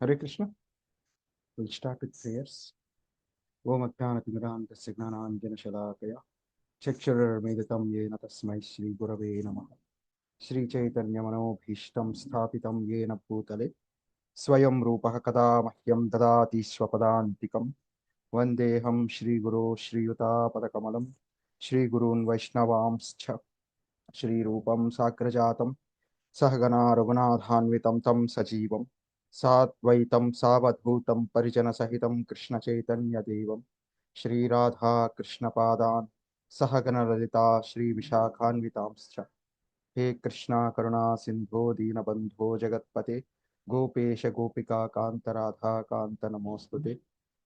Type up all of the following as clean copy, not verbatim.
Hare Krishna. We'll start with prayers. Om Adhyanatimidanta Signananjana Shalakaya Chakshurarmeditam Yena Tasmai Shri Gurave Namaha Shri Chaitanya Manobhishtam Sthapitam Yena Bhutale Swayam Rupaha Kada Mahyam Dadati Swapadantikam Vandeham Shri Guru Shri Yuta Padakamalam Shri Gurun Vaishnavamscha Shri Rupam Sakrajatam Sahagana Raghunathanvitam Tam Sajivam Satvaitam Savadhutam Parijana Krishna Chaitanya Devam Shri Radha Krishna Padan Sahagana Lalita Shri Vishakhanvitamscha He Krishna Karuna Sindho Dinabandho Jagatpate Gopesha Gopika Kanta Radha Kanta Namostute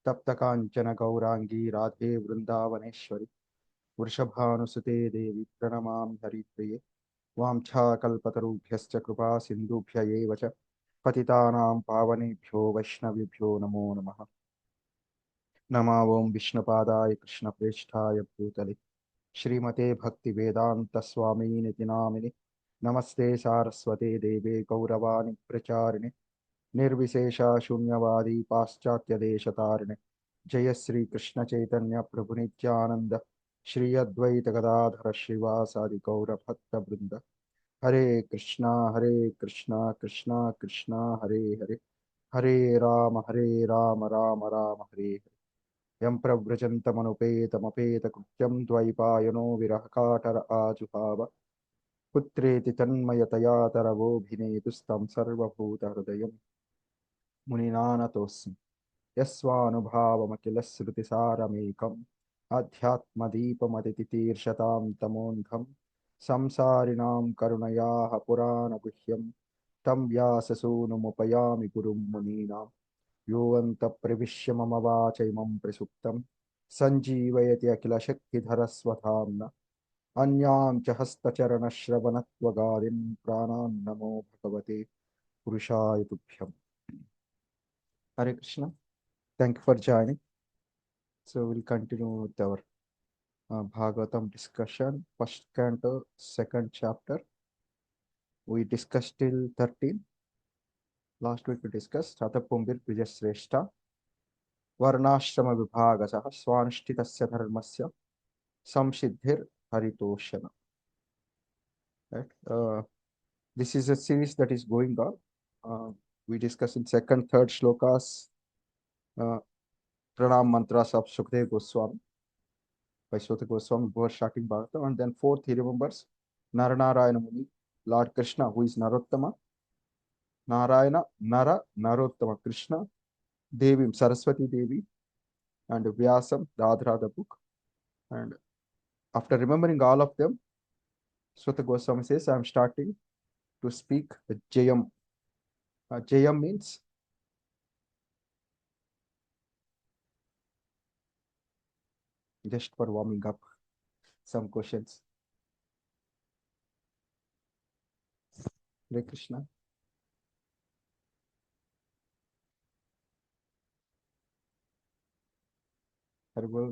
Tapta Kanchana Gaurangi Radhe Vrindavaneshwari Vrishabhanusute Devi Pranamam Haripriye वाञ्छाकल्पतरुभ्यश्च कृपा सिन्धुभ्य एव च पतितानां पावनेभ्यो वैष्णवेभ्यो नमो नमः। नमो ओं विष्णुपादाय कृष्णप्रेष्ठाय भूतले श्रीमते भक्तिवेदान्तस्वामिनिति नामिने नमस्ते सारस्वते देवे गौरवाणि प्रचारिणे निर्विशेषा शून्यवादी पाश्चात्यदेशतारिणे जय श्री कृष्ण चैतन्य प्रभु नित्यानंद श्री अद्वैत गदाधर श्रीवासादि गौरभक्तवृंद हरे कृष्णा कृष्णा कृष्णा हरे हरे हरे राम राम राम हरे हरे यं प्रव्रजन्तमनुपेतमपेतकृत्यं द्वैपायनो विरहकाटर आजुहाव पुत्रेति तन्मयतया तरवोऽभिनेदुस्तं सर्वभूतहृदयं मुनिनानतोऽस्मि यस्वानुभावमखिलश्रुतिसारमेकम् अध्यात्मदीपमतितीर्षतां तमोऽन्धं संसारिणां करुणयाः पुराणगुह्यं तं व्याससूनुमुपयामि गुरुं मुनीनां यो अन्तप्रविश्य मम वाचैमं प्रसुप्तं सञ्जीवयति अखिलशक्तिधरस्वधाम्ना अन्यां च हस्तचरणश्रवणत्वगादीन् प्राणान् नमो भगवते पुरुषाय तुभ्यम्। Hare Krishna. Thank you for joining. So we'll continue with our Bhagavatam discussion. First canto, second chapter. We discussed till 13. Last week we discussed Ratapumbir Vijasreshta Varnashrama Vibhagasaha Swanishtitasya Dharmasya Samsiddhir Haritoshana. Right? This is a series that is going on. We discussed in second, third shlokas Pranam mantras of Sukdev Goswami by Sota Goswami before starting Bhagavatam. And then fourth, he remembers Naranarayana Muni, Lord Krishna, who is Narottama, Narayana, Narottama, Krishna, Devi, Saraswati Devi, and Vyasam, the Adhra, the book. And after remembering all of them, Sota Goswami says, I am starting to speak the Jayam. Jayam means just for warming up some questions. Hare Krishna.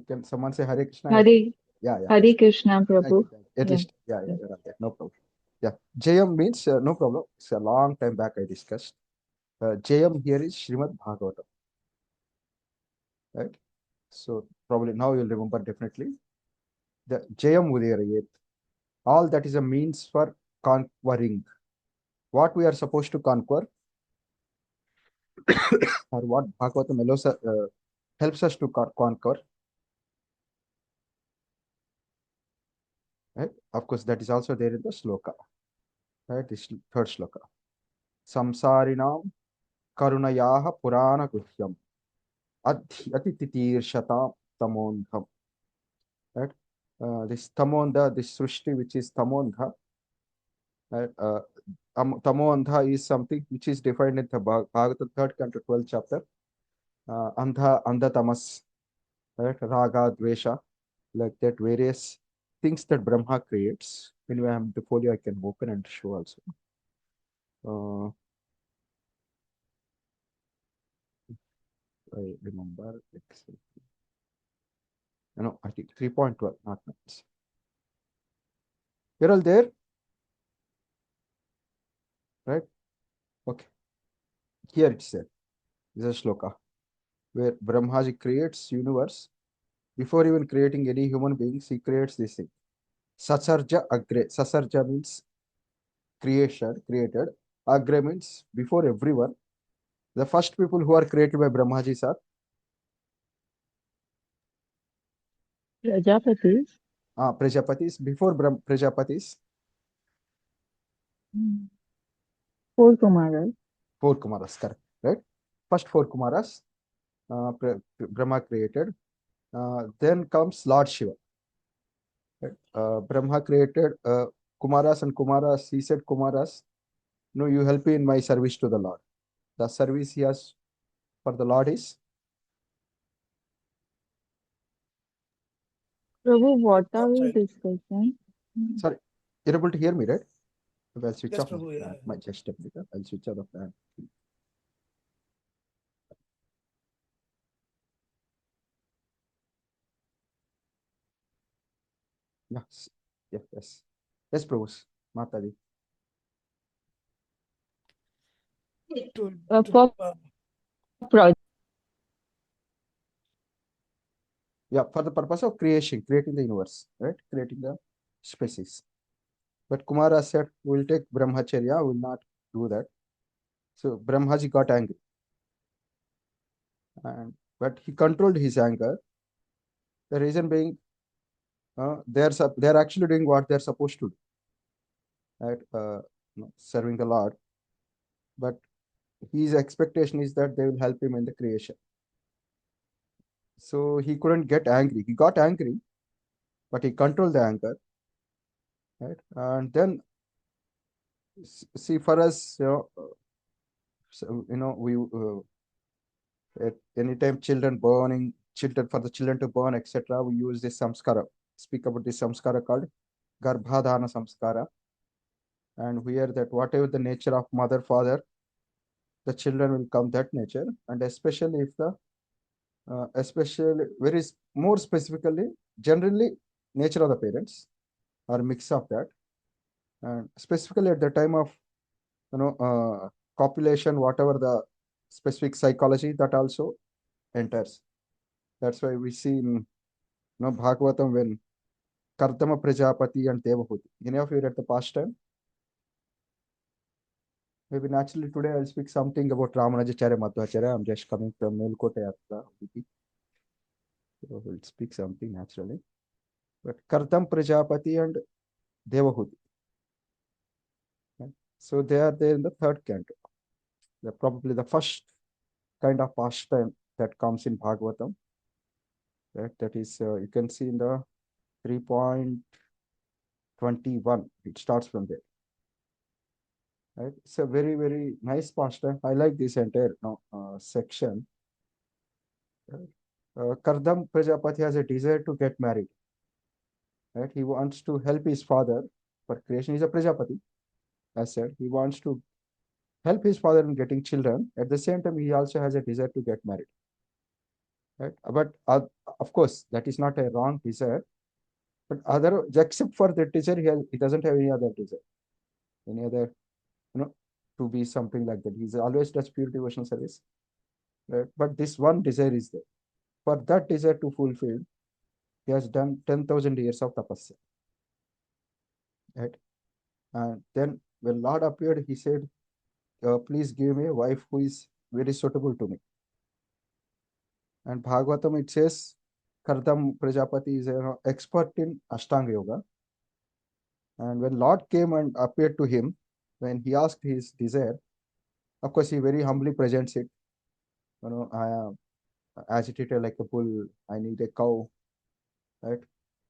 Can someone say Hare Krishna? Hare, Yeah, yeah. Hare Krishna, Thank you. Prabhu. At Yeah. least, yeah, you're right there. No problem. Yeah, Jayam means no problem. It's a long time back I discussed. Jayam here is Srimad Bhagavatam, right? So probably now you'll remember definitely. The Jayam Udayarayet. All that is a means for conquering. What we are supposed to conquer, or what Bhagavatam helps us to conquer, right? Of course, that is also there in the sloka, right? This third sloka. Samsarinam karunayaha purana guhyam atititirshata tamondham, right? This tamondha, this srushti, which is tamondha, right? Tamondha is something which is defined in the Bhagavatam 3rd canto 12th chapter. Andha tamas, right? Raga, dvesha, like that, various things that Brahma creates. Anyway, I have the folio I can open and show also. I remember. No, I think 3.12, not minutes. You're all there, right? Okay. Here it's there. This is a shloka where Brahmaji creates universe. Before even creating any human beings, he creates this thing. Sasarja Agre. Sasarja means creation, created. Agre means before everyone. The first people who are created by Brahmaji are Prajapatis. Prajapatis. Before Prajapatis, Mm. Four Kumaras. four Kumaras, correct, right? First four Kumaras, Brahma created. Then comes Lord Shiva. Right? Brahma created Kumaras, and Kumaras, he said, Kumaras, no, you help me in my service to the Lord. The service he has for the Lord is, Prabhu, what Not are we child. discussing? Mm. sorry, you're able to hear me, right? I'll switch Yes, off my Prabhu. fan. Yeah. My just a minute. I'll switch off the fan. Yes, yes, yes. Yes, Prabhu. Mataji. To, For project. Yeah, for the purpose of creation, creating the universe, right? Creating the species. But Kumara said, we'll take Brahmacharya, we'll not do that. So Brahmaji got angry. And but he controlled his anger. The reason being, they're actually doing what they're supposed to do, right? Serving the Lord. But his expectation is that they will help him in the creation. So he couldn't get angry. He got angry, but he controlled the anger, right? And then see, for us, so, we at anytime children for the children to burn, etc. We use this samskara. Speak about this samskara called Garbhadhana samskara, and we hear that whatever the nature of mother, father, the children will come that nature, and especially if the especially more specifically, generally nature of the parents or mix of that, and specifically at the time of copulation, whatever the specific psychology that also enters. That's why we see in Bhagavatam when Kardama Prajapati and Devahuti. Any of you read the past time? Maybe naturally today I'll speak something about Ramanujacharya Madhvacharya. I'm just coming from Melkote Yatra. So we'll speak something naturally. But Kardam Prajapati and Devahuti. Right? So they are there in the third canto. They're probably the first kind of pastime that comes in Bhagavatam. Right? That is, you can see in the 3.21. It starts from there. Right? It's a very, very nice pastime. I like this entire section. Right? Kardam Prajapati has a desire to get married. Right? He wants to help his father for creation. He's a Prajapati, as said. He wants to help his father in getting children. At the same time, he also has a desire to get married. Right? But of course, that is not a wrong desire. But except for that desire, he doesn't have any other desire, any other, to be something like that. He's always does pure devotional service. Right? But this one desire is there. For that desire to fulfill, he has done 10,000 years of tapasya. Right? And then when Lord appeared, he said, please give me a wife who is very suitable to me. And Bhagavatam, it says, Kardam Prajapati is an expert in Ashtanga Yoga. And when Lord came and appeared to him, when he asked his desire, of course, he very humbly presents it. I am agitated like a bull. I need a cow. Right?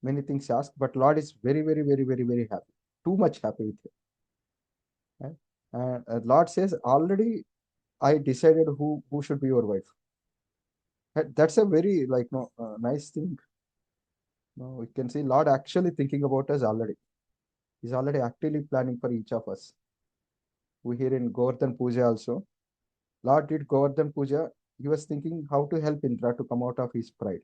Many things asked, but Lord is very, very, very, very, very happy. Too much happy with him. Right? And Lord says, already I decided who should be your wife. That's a very nice thing. We can see Lord actually thinking about us already. He's already actively planning for each of us. We hear in Govardhan Puja also. Lord did Govardhan Puja. He was thinking how to help Indra to come out of his pride.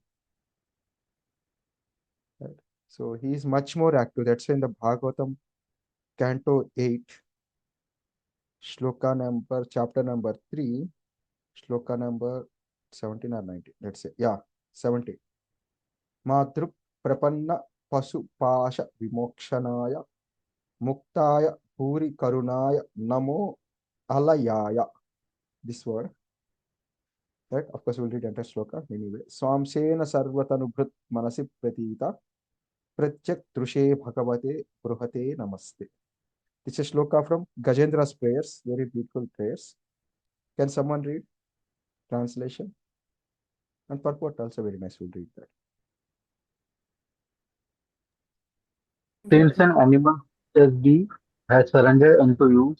Right? So he is much more active. That's why in the Bhagavatam, Canto 8, chapter number 3, Shloka number 17 or 19. Let's say, yeah, 70. Madrup prapanna pasu pasha vimokshanaya muktaya puri karunaya namo alayaya. This word, right? Of course, we'll read entire shloka anyway. Swamsena sarvatanubhrit manasi pratita pratyak trushe bhagavate bruhate namaste. This is shloka from Gajendra's prayers, very beautiful prayers. Can someone read translation? And purport also very nice, we'll read that. Since an animal as thee has surrendered unto you,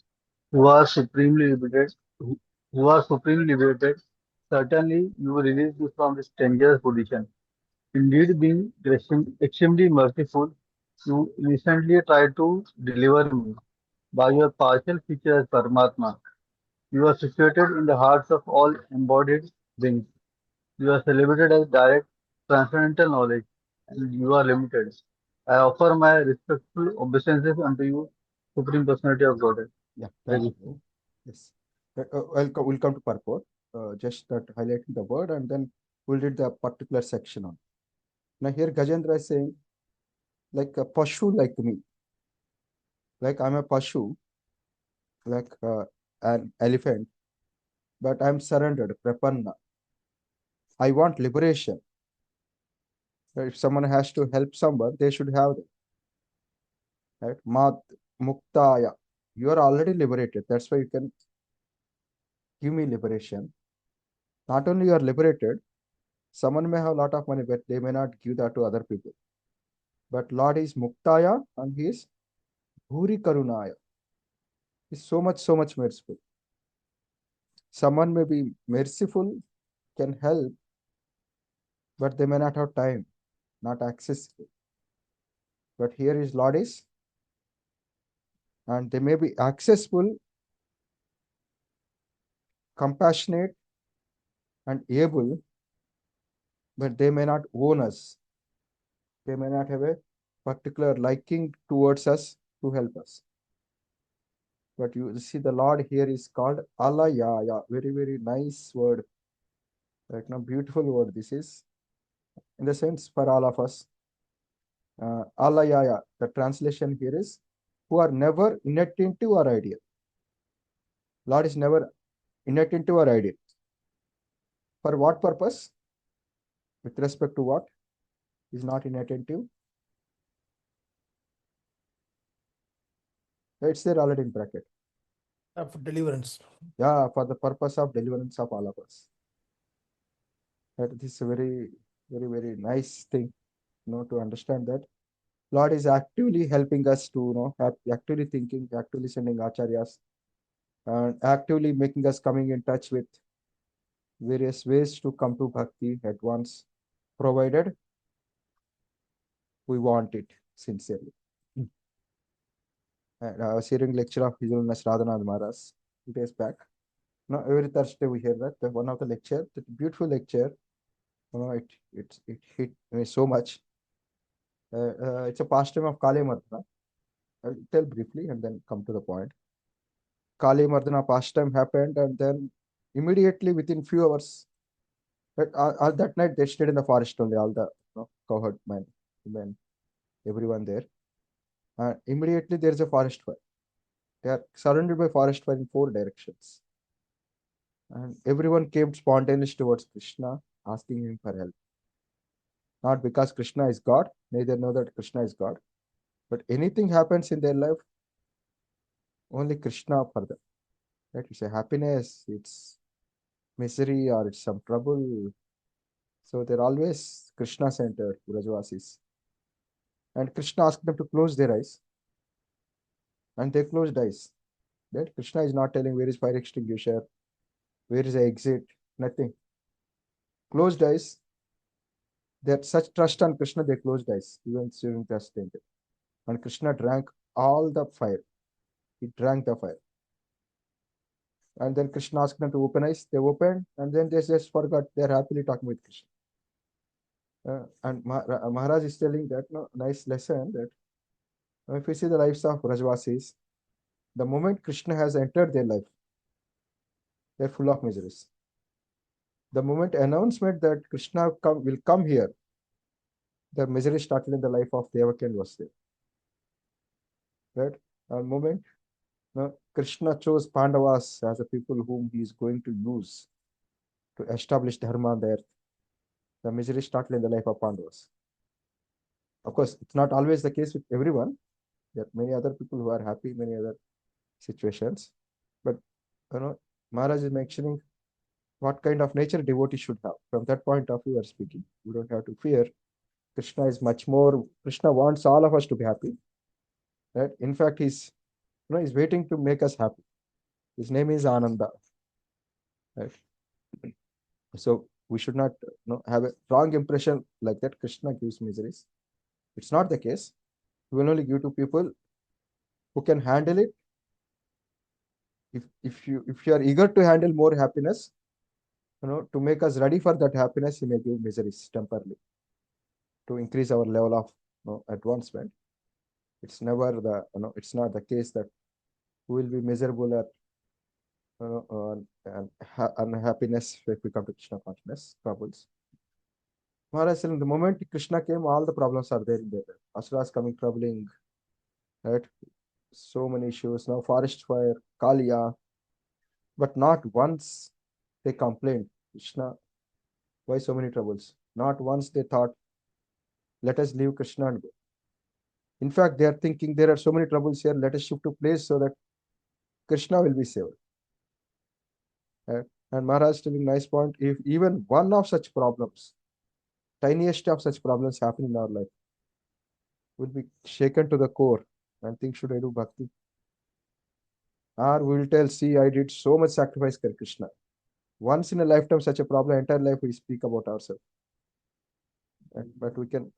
who are supremely liberated, who are supremely liberated, certainly you will release you from this dangerous position. Indeed, being extremely merciful, you recently tried to deliver me by your partial feature as Paramatma. You are situated in the hearts of all embodied beings. You are celebrated as direct transcendental knowledge, and you are limited. I offer my respectful obeisances unto you, Supreme Personality of Godhead. Yeah, Very thank good. you. Yes. We'll come to purport. Just that highlighting the word, and then we'll read the particular section on. Now here Gajendra is saying, like a pashu like me, like I'm a pashu, like an elephant, but I'm surrendered, prapanna. I want liberation. If someone has to help someone, they should have it, right? Mat muktaya. You are already liberated. That's why you can give me liberation. Not only you are liberated, someone may have a lot of money, but they may not give that to other people. But Lord is muktaya and he is bhuri karunaya. He's so much merciful. Someone may be merciful, can help, but they may not have time, not accessible. But here is Lord is, and they may be accessible, compassionate, and able, but they may not own us. They may not have a particular liking towards us to help us. But you see, the Lord here is called Alayaya. Very nice word. Right now, beautiful word. This is, in the sense, for all of us. Alayaya. The translation here is, who are never inattentive or ideal. Lord is never inattentive or ideal. For what purpose? With respect to what? Is not inattentive. It's there already in bracket. For deliverance. Yeah, for the purpose of deliverance of all of us. That is a very nice thing, to understand that Lord is actively helping us to, actively thinking, actively sending acharyas, and actively making us coming in touch with various ways to come to bhakti at once, provided we want it sincerely. And I was hearing lecture of His Holiness Radhanath Maharaj 2 days back. Now every Thursday we hear that one of the lecture, that beautiful lecture. It hit me so much. It's a pastime of Kali Mardana. I'll tell briefly and then come to the point. Kali Mardana pastime happened, and then immediately within few hours, but all that night they stayed in the forest only, all the cowherd men, women, everyone there. Immediately there is a forest fire. They are surrounded by forest fire in 4 directions. And everyone came spontaneously towards Krishna, asking him for help. Not because Krishna is God, neither know that Krishna is God, but anything happens in their life, only Krishna for them. Right? It's a happiness, it's misery, or it's some trouble. So they're always Krishna centered, Brajvasis. And Krishna asked them to close their eyes. And they closed eyes. Right? Krishna is not telling where is fire extinguisher, where is the exit, nothing. Closed eyes. They had such trust on Krishna, they closed eyes, even during the state. And Krishna drank all the fire. He drank the fire. And then Krishna asked them to open eyes. They opened, and then they just forgot. They're happily talking with Krishna. And Maharaj is telling that nice lesson that if you see the lives of Rajvasis, the moment Krishna has entered their life, they're full of miseries. The moment announcement that Krishna will come here, the misery started in the life of Devaki and Vasudeva. Right? At moment, Krishna chose Pandavas as the people whom he is going to use to establish dharma on the earth. The misery started in the life of Pandavas. Of course, it's not always the case with everyone. There are many other people who are happy, many other situations. But Maharaj is mentioning what kind of nature devotee should have. From that point of view, we are speaking. We don't have to fear. Krishna is much more. Krishna wants all of us to be happy. Right? In fact, he's waiting to make us happy. His name is Ananda. Right? So we should not have a wrong impression like that. Krishna gives miseries. It's not the case. We will only give to people who can handle it. If you are eager to handle more happiness, to make us ready for that happiness, he may give miseries temporarily to increase our level of advancement. It's never it's not the case that we will be miserable at unhappiness if we come to Krishna consciousness, troubles. Maharaj said, the moment Krishna came, all the problems are there in there. Asuras coming troubling, right? So many issues. Now forest fire, Kaliya. But not once they complained, Krishna, why so many troubles? Not once they thought, let us leave Krishna and go. In fact, they are thinking there are so many troubles here, let us shift to place so that Krishna will be saved. Right? And Maharaj telling nice point, if even one of such problems, tiniest of such problems happen in our life, will be shaken to the core and think, should I do bhakti? Or we will tell, see, I did so much sacrifice for Krishna. Once in a lifetime, such a problem, entire life we speak about ourselves. But we can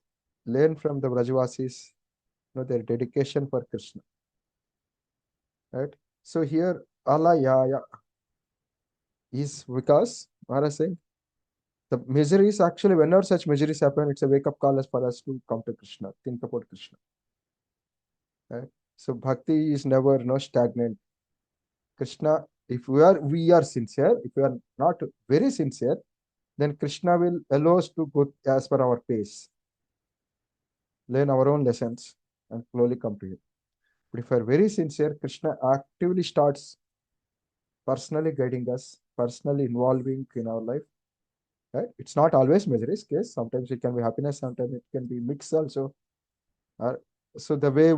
learn from the Vrajavasis, their dedication for Krishna. Right? So here, Alayaya is because Maharaj saying the miseries actually, whenever such miseries happen, it's a wake-up call as for us to come to Krishna, think about Krishna. Right? So bhakti is never stagnant. Krishna, if we are sincere, if we are not very sincere, then Krishna will allow us to go as per our pace, learn our own lessons, and slowly come to Him. But if we are very sincere, Krishna actively starts personally guiding us, personally involving in our life. Right? It's not always miseries case. Sometimes it can be happiness, sometimes it can be mixed also. So the way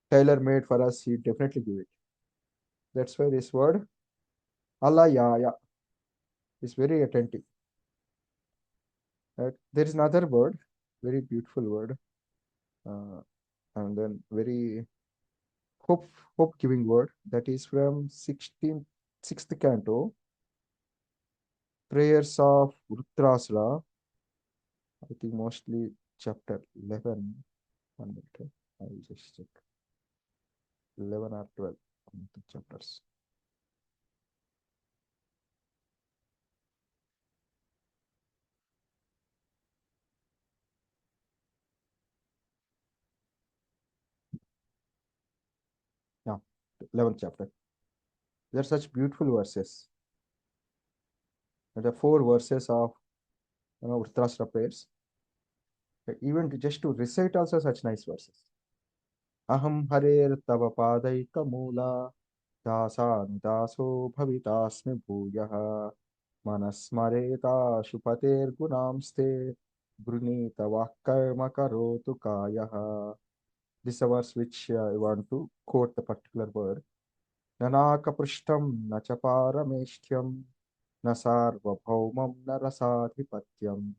Taylor made for us, he definitely give it. That's why this word, Allah ya, is very attentive. Right? There is another word, very beautiful word, and then very hope giving word, that is from 6th canto, prayers of Rudrasura. I think mostly chapter 11. 1 minute. I will just check. 11 or 12 chapters. Yeah, 11th chapter. There are such beautiful verses. There are 4 verses of Uttaraštra prayers. Even just to recite also such nice verses. Aham harer tava padaika mula daso bhavitasmi bhuyaha manasmareta shupater gunamste brunita vakkarma karotu kayaha. This is a verse which I want to quote the particular word. Nanakaprishtam nachaparameshyam nasarvabhaumam narasadhipatyam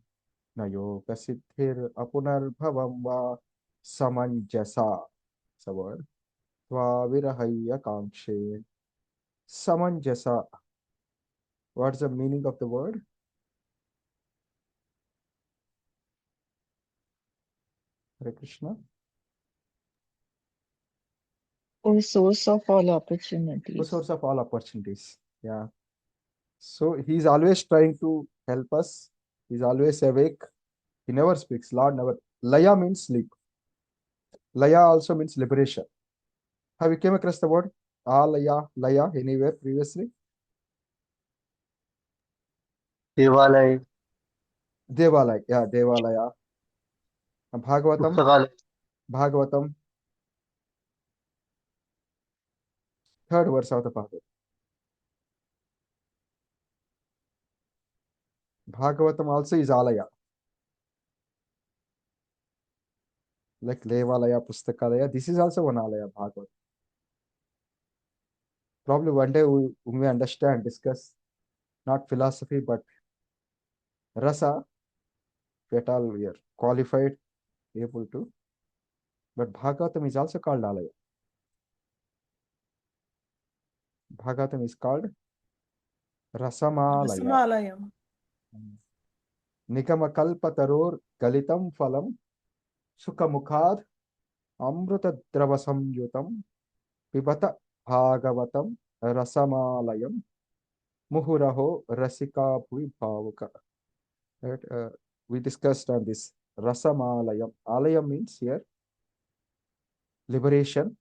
nayogasithir apunarbhavam va samanjasa. It's a word. Virahaya kamkshe. Samanjasa. What's the meaning of the word? Hare Krishna. O source of all The opportunities. source of all opportunities. Yeah. So he's always trying to help us. He's always awake. He never speaks. Lord never. Laya means sleep. Laya also means liberation. Have you came across the word Alaya, Laya anywhere previously? Devalaya, Devalaya. Yeah, Devalaya. Bhagavatam. Pustakalaya, Bhagavatam. Third verse of the Bhagavatam. Bhagavatam also is alaya. Like Devalaya, Pustakalaya. This is also one alaya, Bhagavatam. Probably one day we may understand, discuss not philosophy but rasa. At all we are qualified, able to. But Bhagavatam is also called alaya. Bhagavatam is called Rasamalaya. Rasamalayam. Nikamakalpataror Galitam Phalam Sukhamukhad Amrita Samyutam Pibata Bhagavatam Rasamalayam Muhuraho Rasika Bhavaka. Right? We discussed on this Rasamalayam. Alayam means here liberation.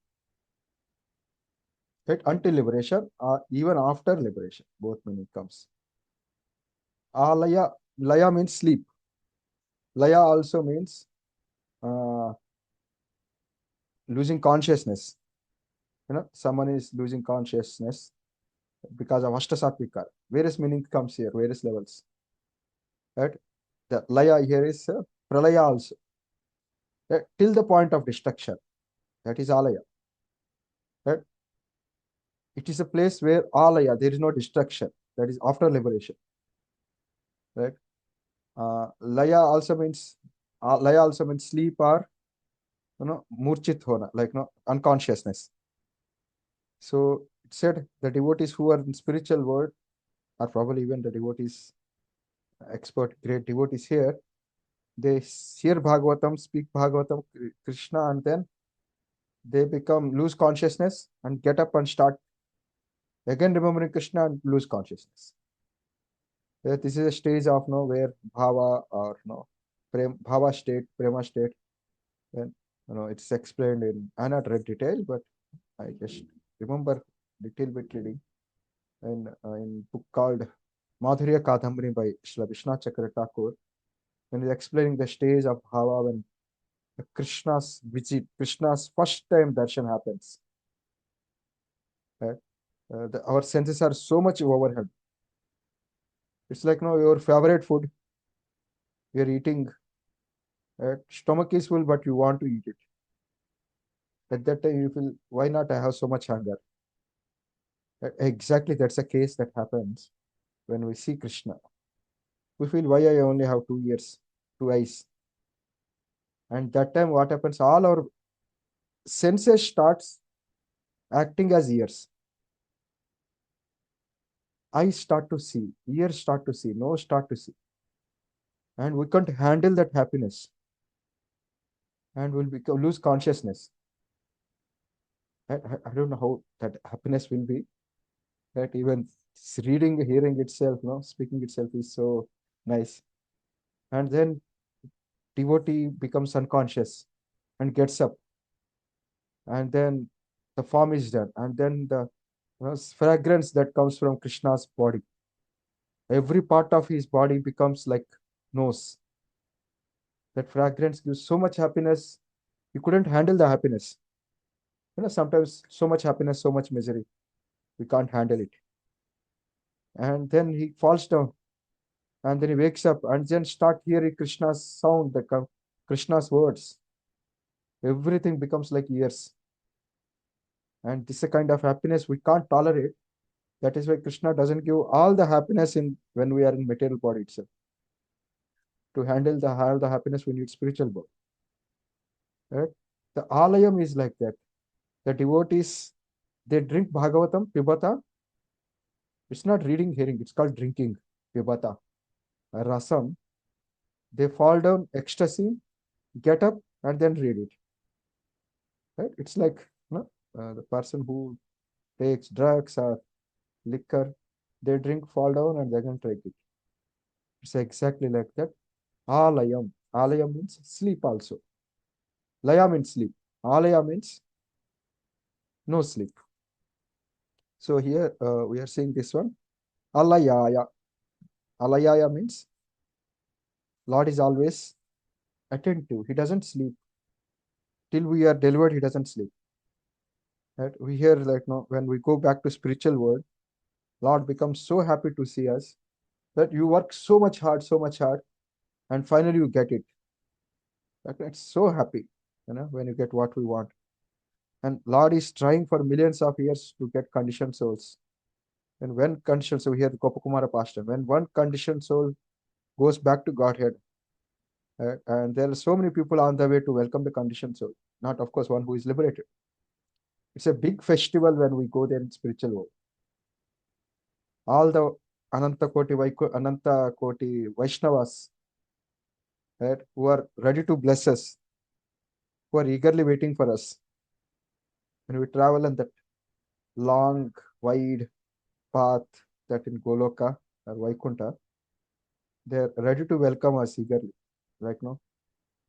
Right? Until liberation, even after liberation, both meaning comes. Alaya, laya means sleep. Laya also means uh, losing consciousness. Someone is losing consciousness because of Ashtasattvika. Various meaning comes here, various levels. Right? The laya here is pralaya also. Right? Till the point of destruction. That is alaya. Right? It is a place where alaya, there is no destruction. That is after liberation. Right? Laya also means sleep or murchit hona, like unconsciousness. So it said the devotees who are in spiritual world, or probably even the devotees, expert, great devotees here, they hear Bhagavatam, speak Bhagavatam, Krishna, and then they lose consciousness and get up and start again remembering Krishna and lose consciousness. This is a stage of where bhava or bhava state, prema state. Then it's explained in I not read detail, but I just remember little bit reading in book called Madhurya Kadambari by Srila Vishnath Chakra Thakur, when he's explaining the stage of bhava when Krishna's visit, Krishna's first time darshan happens. Right? Our senses are so much overhead. It's like your favorite food. You're eating. Stomach is full, but you want to eat it. At that time, you feel, why not? I have so much hunger. Exactly, that's a case that happens when we see Krishna. We feel, why I only have 2 ears, 2 eyes. And that time, what happens? All our senses starts acting as ears. Eyes start to see, ears start to see, nose start to see. And we can't handle that happiness. And we'll lose consciousness. I don't know how that happiness will be. That even reading, hearing itself, speaking itself is so nice. And then devotee becomes unconscious and gets up. And then the form is done. And then the fragrance that comes from Krishna's body. Every part of his body becomes like nose. That fragrance gives so much happiness. You couldn't handle the happiness. Sometimes so much happiness, so much misery. We can't handle it. And then he falls down. And then he wakes up and then start hearing Krishna's sound, Krishna's words. Everything becomes like ears. And this is a kind of happiness we can't tolerate. That is why Krishna doesn't give all the happiness in when we are in material body itself. To handle all the happiness, we need spiritual body. Right? The alayam is like that. The devotees, they drink Bhagavatam, Pibata. It's not reading, hearing. It's called drinking, Pibata. Rasam. They fall down, ecstasy, get up, and then read it. Right? It's like the person who takes drugs or liquor, they drink, fall down, and they can take it. It's exactly like that. Alayam. Alayam means sleep also. Laya means sleep. Alaya means no sleep. So here we are seeing this one. Alayaya. Alayaya means Lord is always attentive. He doesn't sleep. Till we are delivered, he doesn't sleep. Right? We hear like no, when we go back to spiritual world, Lord becomes so happy to see us that you work so much hard, and finally you get it. Like, it's so happy, when you get what we want. And Lord is trying for millions of years to get conditioned souls. And when conditioned, so we hear the Gopakumara pastor, when one conditioned soul goes back to Godhead, and there are so many people on the way to welcome the conditioned soul, not of course one who is liberated. It's a big festival when we go there in spiritual world. All the Ananta Koti Vaishnavas, right, who are ready to bless us, who are eagerly waiting for us. When we travel on that long, wide path that in Goloka or Vaikunta, they're ready to welcome us eagerly. Like no,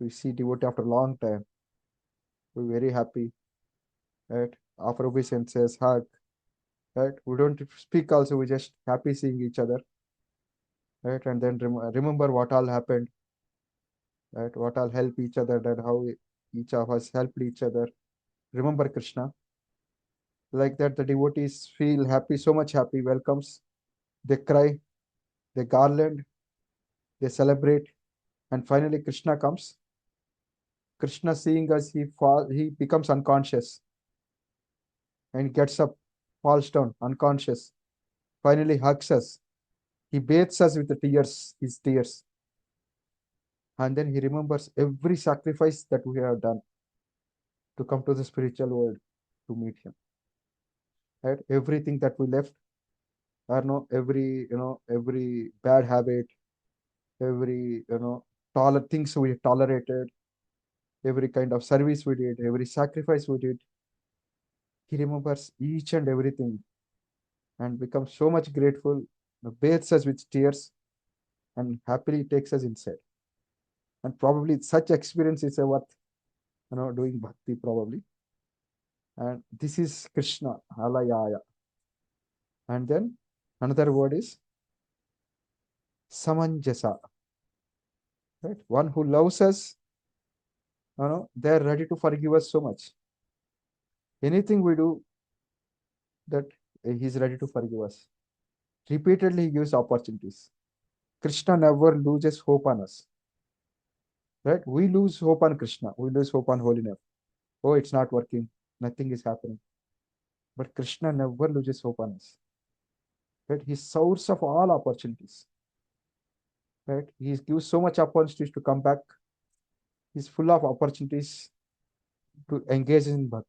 we see devotee after a long time. We're very happy, right? Offer obeisances, hug, right? We don't speak also, we just happy seeing each other, right? And then remember what all happened, right? What all help each other, and how each of us helped each other. Remember Krishna. Like that, the devotees feel happy, so much happy, welcomes, they cry, they garland, they celebrate, and finally Krishna comes. Krishna seeing us, he becomes unconscious and gets up, falls down, unconscious, finally hugs us. He bathes us with the tears, his tears. And then he remembers every sacrifice that we have done to come to the spiritual world to meet him. Right? Everything that we left, or no, every bad habit, every things we tolerated, every kind of service we did, every sacrifice we did. He remembers each and everything and becomes so much grateful, bathes us with tears, and happily takes us inside. And probably such experience is worth doing bhakti probably. And this is Krishna, Alayaya. And then another word is Samanjasa. Right? One who loves us, they're ready to forgive us so much. Anything we do, that he's ready to forgive us. Repeatedly, he gives opportunities. Krishna never loses hope on us. Right? We lose hope on Krishna. We lose hope on holiness. Oh, it's not working. Nothing is happening. But Krishna never loses hope on us. Right? He's source of all opportunities. Right? He gives so much opportunities to come back. He's full of opportunities to engage in bhakti.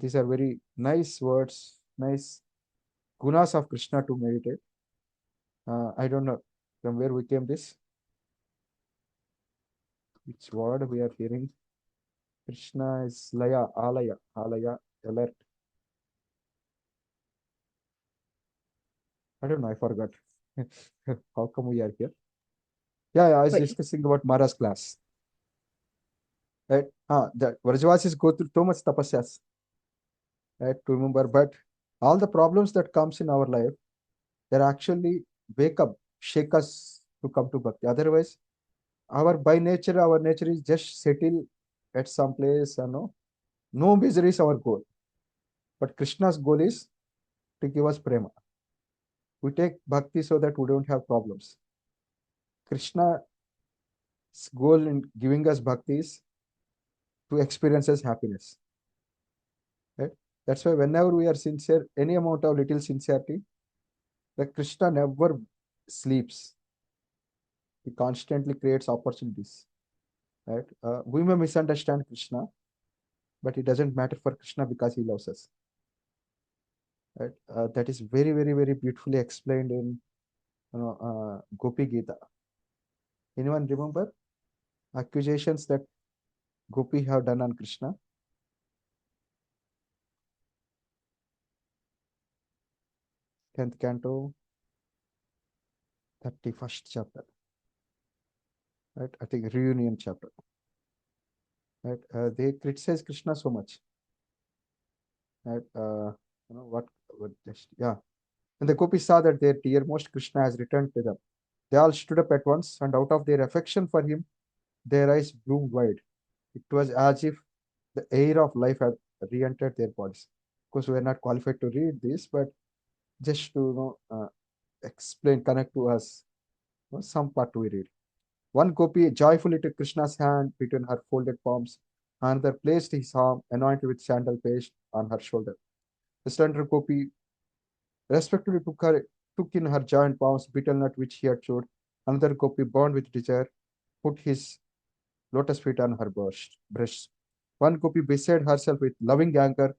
These are very nice words, nice gunas of Krishna to meditate. I don't know from where we came this. Which word we are hearing? Krishna is Laya, Alaya, alert. I don't know, I forgot. How come we are here? Yeah, I was But discussing about Mara's class. Right? The Vrajavasis go through so much tapasyas, right, to remember. But all the problems that comes in our life, they're actually wake up, shake us to come to bhakti. Otherwise, our nature is just settle at some place, no misery is our goal. But Krishna's goal is to give us prema. We take bhakti so that we don't have problems. Krishna's goal in giving us bhakti is to experience as happiness. Right? That's why whenever we are sincere, any amount of little sincerity, the Krishna never sleeps. He constantly creates opportunities. Right? We may misunderstand Krishna, but it doesn't matter for Krishna because he loves us. Right? That is very, very, very beautifully explained in Gopi Gita. Anyone remember accusations that Gopi have done on Krishna? 10th canto, 31st chapter. Right? I think reunion chapter. Right? They criticize Krishna so much. Right? What just yeah. When the gopis saw that their dearmost Krishna has returned to them, they all stood up at once, and out of their affection for him, their eyes bloomed wide. It was as if the air of life had re-entered their bodies. Of course, we are not qualified to read this, but just to explain, connect to us, some part we read. One gopi joyfully took Krishna's hand between her folded palms. Another placed his arm, anointed with sandal paste, on her shoulder. The slender gopi respectfully took in her giant palms betel nut which he had chewed. Another gopi, burned with desire, put his lotus feet on her breast. One gopi beside herself with loving anger,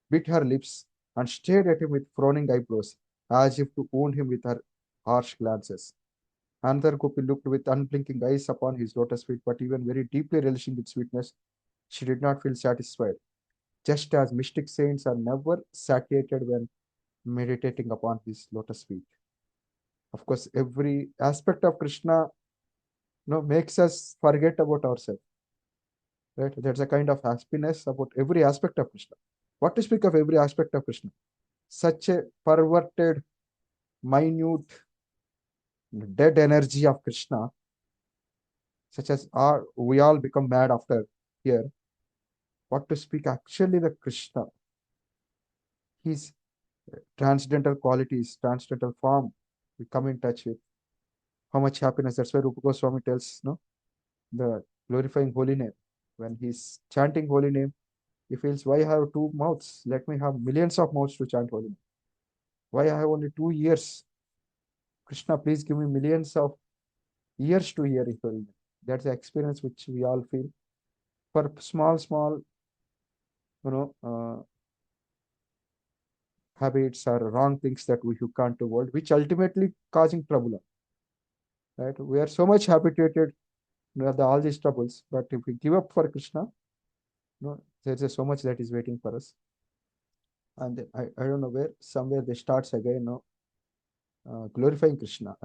bit her lips, and stared at him with frowning eyebrows, as if to wound him with her harsh glances. Another gopi looked with unblinking eyes upon his lotus feet, but even very deeply relishing its sweetness, she did not feel satisfied. Just as mystic saints are never satiated when meditating upon his lotus feet. Of course, every aspect of Krishna, makes us forget about ourselves. Right? There's a kind of happiness about every aspect of Krishna. What to speak of every aspect of Krishna? Such a perverted, minute, dead energy of Krishna, such as we all become mad after here. What to speak actually the Krishna, his transcendental qualities, transcendental form, we come in touch with. How much happiness. That's why Rupa Goswami tells, the glorifying holy name. When he's chanting holy name, he feels, why I have two mouths? Let me have millions of mouths to chant holy name. Why I have only 2 ears? Krishna, please give me millions of ears to hear holy name. That's the experience which we all feel. For small, habits or wrong things that we can't avoid, which ultimately causing trouble. Right? We are so much habituated with all these troubles, but if we give up for Krishna, there's so much that is waiting for us. And then I don't know where, somewhere they starts again, glorifying Krishna,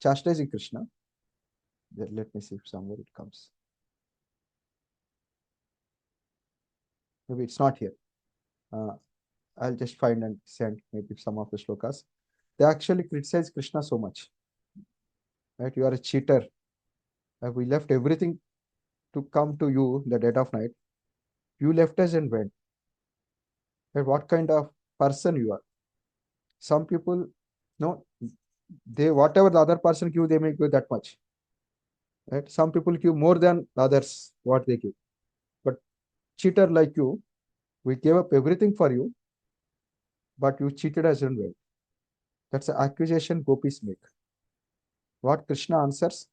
chastising Krishna. Let me see if somewhere it comes. Maybe it's not here. I'll just find and send maybe some of the shlokas. They actually criticize Krishna so much. Right? You are a cheater. We left everything to come to you in the dead of night. You left us and went. Right? What kind of person you are? Some people, no, they whatever the other person give, they may give that much. Right? Some people give more than others what they give. But cheater like you, we gave up everything for you, but you cheated us and went. That's the accusation gopis make. What Krishna answers?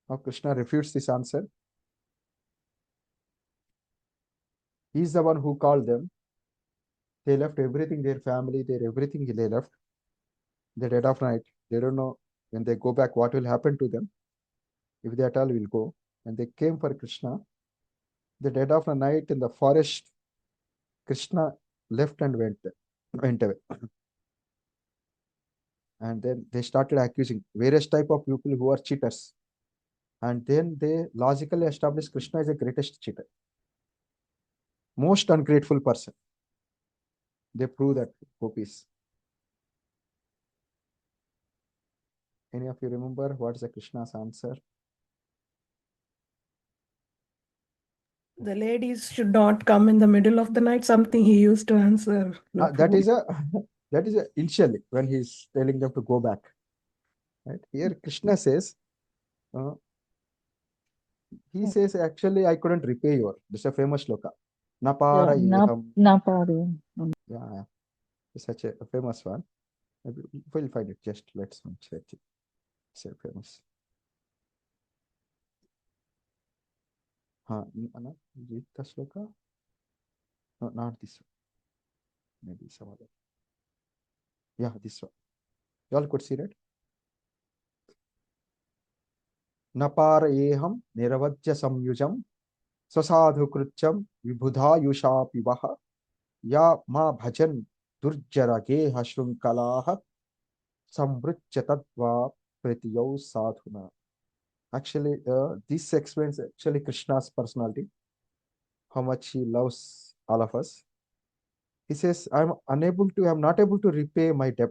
How Krishna refutes this answer? He's the one who called them. They left everything, their family, their everything they left. They're dead of night. They don't know when they go back what will happen to them. If they at all will go. And they came for Krishna. The dead of the night in the forest, Krishna left and went away. And then they started accusing various type of people who are cheaters. And then they logically established Krishna is the greatest cheater. Most ungrateful person. They prove that, gopis. Any of you remember what is the Krishna's answer? The ladies should not come in the middle of the night, something he used to answer. That is a initially when he's telling them to go back. Right? Here Krishna says, he says, actually, I couldn't repay your. This is a famous shloka. Napara yeham. Napari. Yeah, it's such a famous one. Maybe we'll find it. Just let's check it. It's a famous. Read the shloka. No, not this one. Maybe some other. Yeah, this one. You all could see that. Napara yeham niravajya samyujam स्वसाधु कृत्यम विबुधायुषा पिबः या मा भजन दुर्जरगे हश्रुंकलाः समृच्य तद्वा प्रीतियो sadhuna. Actually, this explains actually Krishna's personality, how much he loves all of us. He says, I'm not able to repay my debt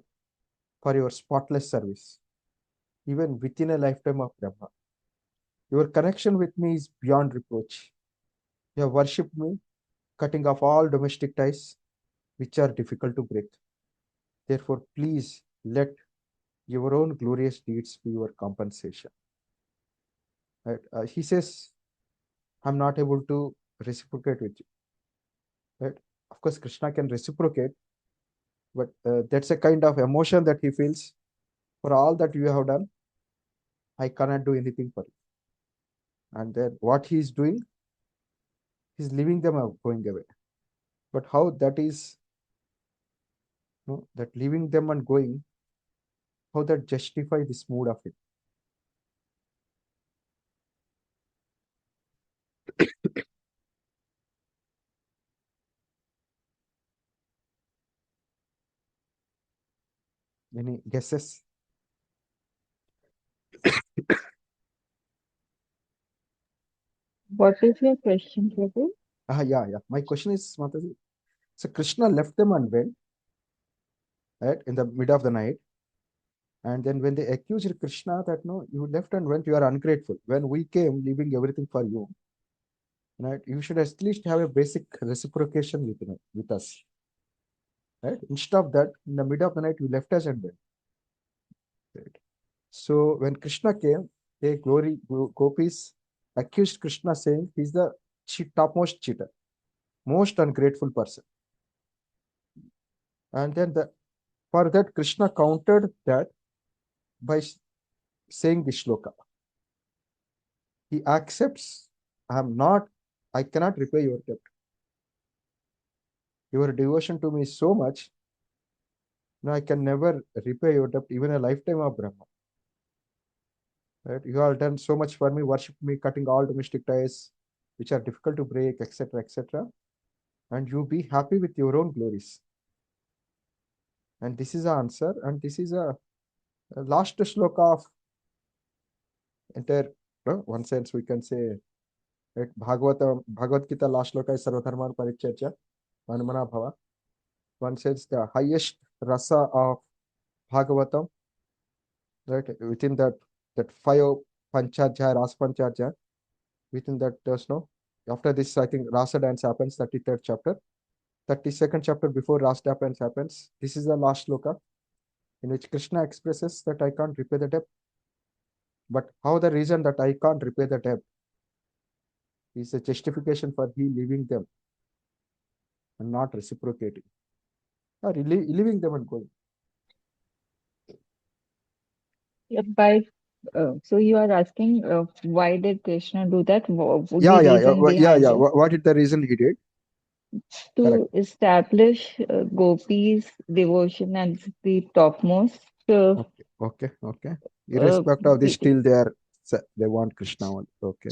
for your spotless service, even within a lifetime of Brahma. Your connection with me is beyond reproach. You have worshipped me, cutting off all domestic ties, which are difficult to break. Therefore, please let your own glorious deeds be your compensation. Right? He says, I'm not able to reciprocate with you. Right? Of course, Krishna can reciprocate, but that's a kind of emotion that he feels. For all that you have done, I cannot do anything for you. And then what he is doing, he's leaving them out, going away. But how that is, that leaving them and going, how that justify this mood of it? Any guesses? What is your question, Prabhu? Yeah. My question is, Mataji, so Krishna left them and went, right, in the mid of the night. And then when they accused Krishna that, no, you left and went, you are ungrateful. When we came, leaving everything for you, right, you should at least have a basic reciprocation with us. Right? Instead of that, in the mid of the night, you left us and went. Right? So when Krishna came, the gopis accused Krishna, saying he's the topmost cheater, most ungrateful person. And then for that, Krishna countered that by saying this shloka. He accepts, I cannot repay your debt. Your devotion to me is so much, I can never repay your debt, even a lifetime of Brahma. Right? You have done so much for me, worship me, cutting all domestic ties, which are difficult to break, etc., etc. And you be happy with your own glories. And this is the answer, and this is a last shloka of entire, one sense we can say, right? Bhagavad Gita last shloka is Sarvadharman Parityajya, Manmana Bhava. One says the highest rasa of Bhagavatam, right? Within that five Panchadhyaya, Rasa Panchadhyaya, within that there's no. After this, I think Rasa dance happens, 33rd chapter. 32nd chapter before Rasa dance happens. This is the last sloka in which Krishna expresses that I can't repay the debt. But how the reason that I can't repay the debt is a justification for he leaving them and not reciprocating. Or leaving them and going. So you are asking why did Krishna do that? The Yeah. reason behind it What is the reason he did? Correct. to establish gopis' devotion as the topmost. Okay. Uh, Irrespective of this, be- still they want Krishna only. Okay.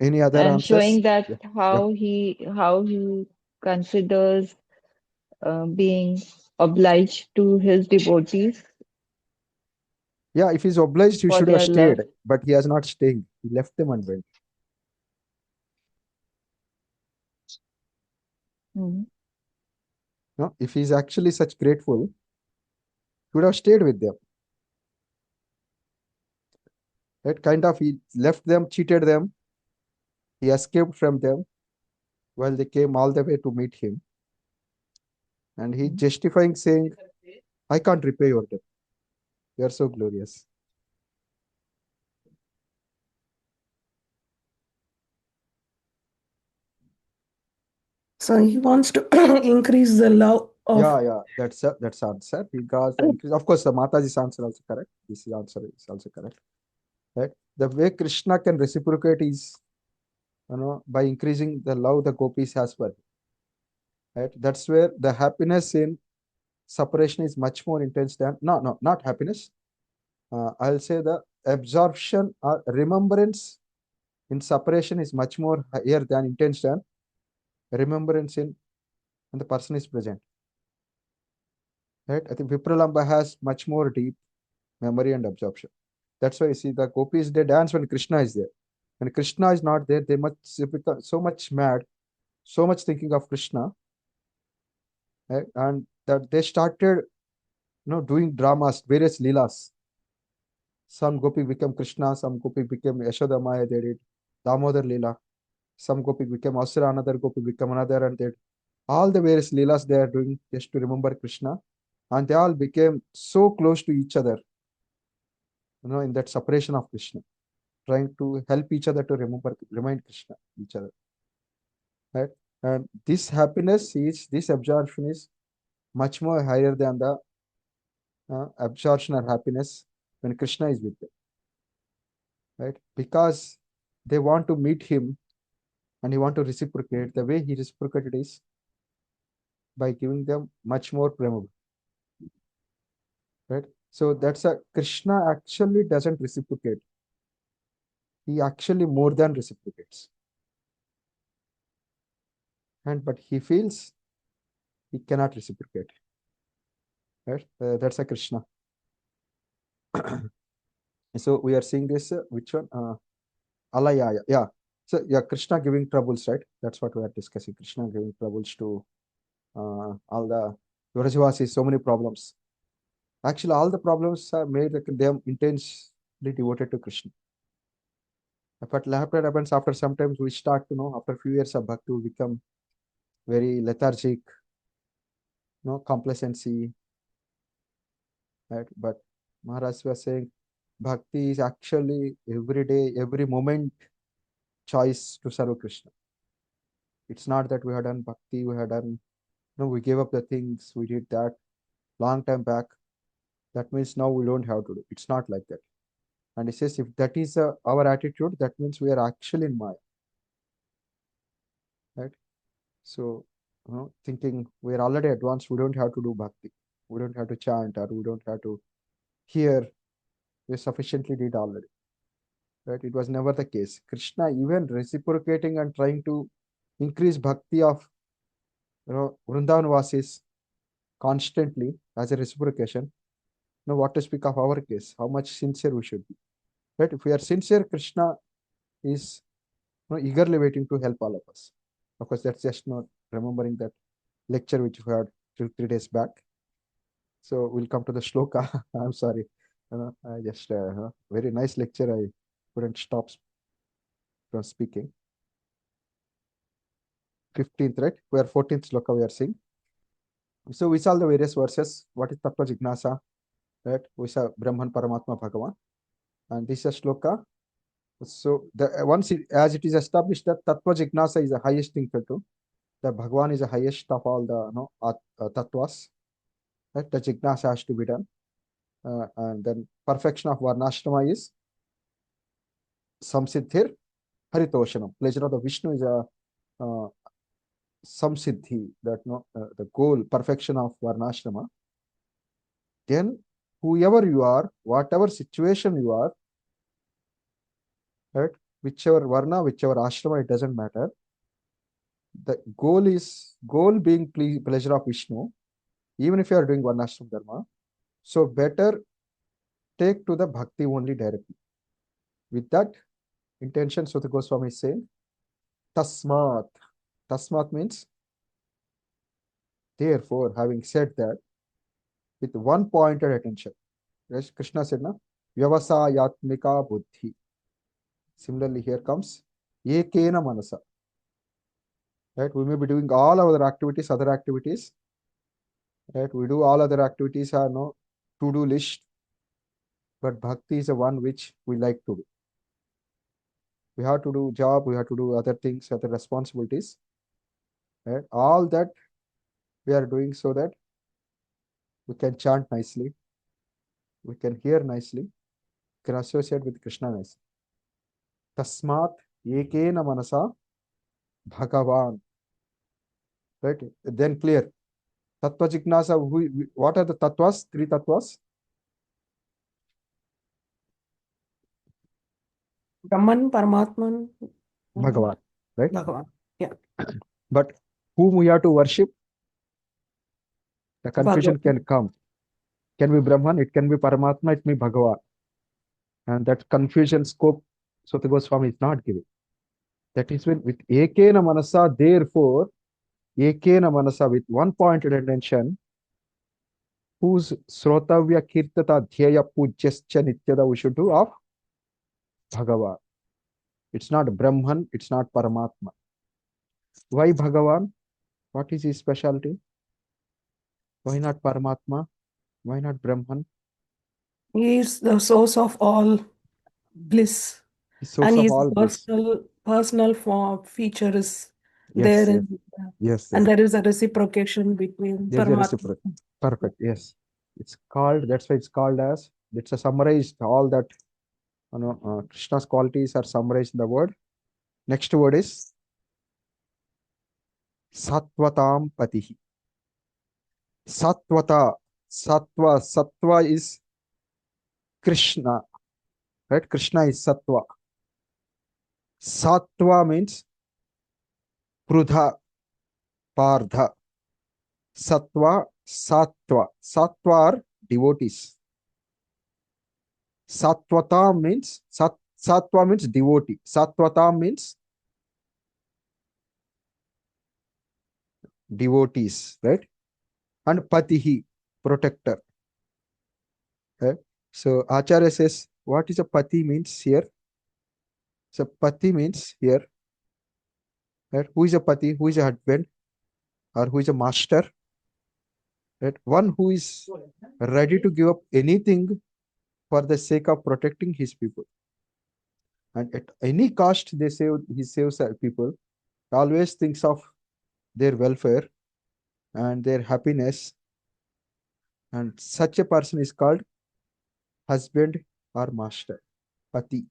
Any other and answers? showing that Yeah. how he considers being obliged to his devotees Yeah, if he's obliged, he for should have their stayed, love. but he has not stayed. He left them and went. Hmm. No, if he's actually such grateful, he would have stayed with them. Right? Kind of, he left them, cheated them, he escaped from them while they came all the way to meet him. And he justifying, saying, I can't repay your debt. You are so glorious. So he wants to increase the love of. Yeah, that's answer. Because of course the Mataji's answer also correct. This answer is also correct. Right? The way Krishna can reciprocate is, by increasing the love the gopis has for him. Right? That's where the happiness in separation is much more intense than not happiness. I'll say the absorption or remembrance in separation is much more higher than intense than remembrance in when the person is present. Right? I think Vipralamba has much more deep memory and absorption. That's why you see the gopis, they dance when Krishna is there. When Krishna is not there, they must become so much mad, so much thinking of Krishna, right? And that they started, doing dramas, various leelas. Some gopi became Krishna, some gopi became Yashoda Maya, they did Damodar Leela. Some gopi became Asura, another gopi became another, and they all the various leelas they are doing just to remember Krishna. And they all became so close to each other, in that separation of Krishna, trying to help each other to remind Krishna, each other, right? And this absorption is much more higher than the absorption or happiness when Krishna is with them, right? Because they want to meet him and he want to reciprocate. The way he reciprocated is by giving them much more prema, right? So that's a Krishna actually doesn't reciprocate. He actually more than reciprocates. But he feels he cannot reciprocate, right? That's a Krishna. So we are seeing this, which one? Alayaya, yeah. So yeah, Krishna giving troubles, right? That's what we are discussing. Krishna giving troubles to all the Vrajavasis, so many problems. Actually, all the problems are made them intensely devoted to Krishna. But what happens after sometimes we start to know, after a few years of bhakti, we become very lethargic, complacency, right? But Maharaj was saying, bhakti is actually every day, every moment choice to serve Krishna. It's not that we had done bhakti, we had done, we gave up the things, we did that long time back. That means now we don't have to do. It's not like that. And he says, if that is our attitude, that means we are actually in Maya, right? So, thinking we are already advanced, we don't have to do bhakti, we don't have to chant, or we don't have to hear. We sufficiently did already, right? It was never the case. Krishna even reciprocating and trying to increase bhakti of Vrindavan Vasis constantly as a reciprocation. Now, what to speak of our case? How much sincere we should be, right? If we are sincere, Krishna is eagerly waiting to help all of us. Of course, that's just not remembering that lecture which we had 3 days back. So we'll come to the shloka. I'm sorry. I just very nice lecture. I couldn't stop from speaking. 15th, right? We are 14th shloka we are seeing. So we saw the various verses. What is Tattva Jignasa? Right? We saw Brahman, Paramatma, Bhagavan. And this is a shloka. So as it is established that Tattva Jignasa is the highest thing to do. The Bhagavan is the highest of all the tattvas. Right? The Jignasa has to be done. And then perfection of Varnashrama is Samsiddhir Haritoshanam. Pleasure of the Vishnu is a Samsiddhi, that the goal, perfection of Varnashrama. Then whoever you are, whatever situation you are, right? Whichever Varna, whichever Ashrama, it doesn't matter. The goal being pleasure of Vishnu, even if you are doing Varnashram Dharma. So better take to the bhakti only directly. With that intention, Sutta Goswami is saying, Tasmat. Tasmat means, therefore, having said that, with one pointed attention. Yes, Krishna said, na, Vyavasayatmika buddhi. Similarly, here comes Ekena manasa. Right? We may be doing all other activities. Right? We do all other activities are no to-do list. But bhakti is the one which we like to do. We have to do job, we have to do other things, other responsibilities. Right? All that we are doing so that we can chant nicely, we can hear nicely, we can associate with Krishna nicely. Tasmat ekena manasa Bhagavan. Right? Then clear. Tattva Jignasa, what are the tattvas? 3 tattvas? Brahman, Paramatman, Bhagavan. Right? Bhagavan. Yeah. But whom we have to worship? The confusion Bhagavan. can come. Can be Brahman, it can be Paramatma, it may be Bhagavan. And that confusion scope, Sutta Goswami is not giving. That is when with Ekena Manasa, therefore, ekena manasa, with one pointed attention, whose srotavya kirtata dhyaya pujyascha nityada we should do of Bhagavan. It's not Brahman, it's not Paramatma. Why Bhagavan? What is his specialty? Why not Paramatma? Why not Brahman? He is the source of all bliss, The source and of his all bliss. personal form feature is Yes, there, yes, yes, and yes. there is a reciprocation between There's a Paramatma. reciprocal. Perfect. Yes. It's called, that's why it's called as, it's a summarized, all that, Krishna's qualities are summarized in the word. Next word is Sattvatam Patihi. Sattvata. Sattva is Krishna. Right? Krishna is Sattva. Sattva means Prudha, Pardha. Sattva, Sattva. Sattva are devotees. Sattvata means Sattva means devotee. Sattvata means devotees, right? And Patihi, protector. Right? So Acharya says, what is a Pati means here? So Pati means here, right? Who is a Pati? Who is a husband? Or who is a master? Right? One who is ready to give up anything for the sake of protecting his people. And at any cost, he saves people. Always thinks of their welfare and their happiness. And such a person is called husband or master, Pati.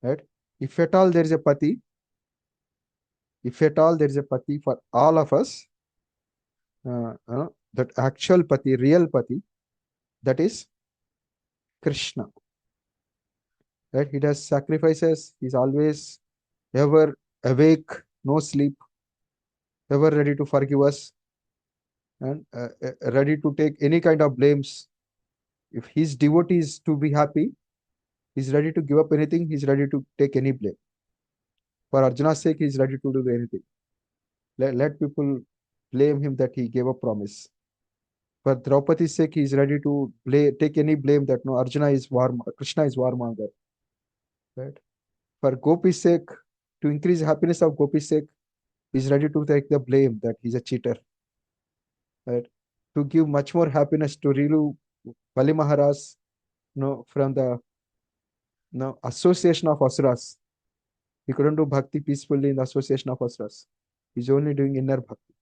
Right? If at all there is a Pati, if at all there is a Pati for all of us, that actual Pati, real Pati, that is Krishna. Right? He does sacrifices. He's always ever awake, no sleep, ever ready to forgive us, and ready to take any kind of blames. If his devotee is to be happy, he's ready to give up anything. He's ready to take any blame. For Arjuna's sake, he's ready to do anything. Let people blame him that he gave a promise. For Draupadi's sake, he is ready to take any blame that no, Arjuna is Krishna is warmonger. Right? For Gopi's sake, to increase happiness of Gopi's sake, he is ready to take the blame that he's a cheater. Right? To give much more happiness to Rilu Bali Maharaj, from the association of Asuras. He couldn't do bhakti peacefully in the association of Asuras. He's only doing inner bhakti.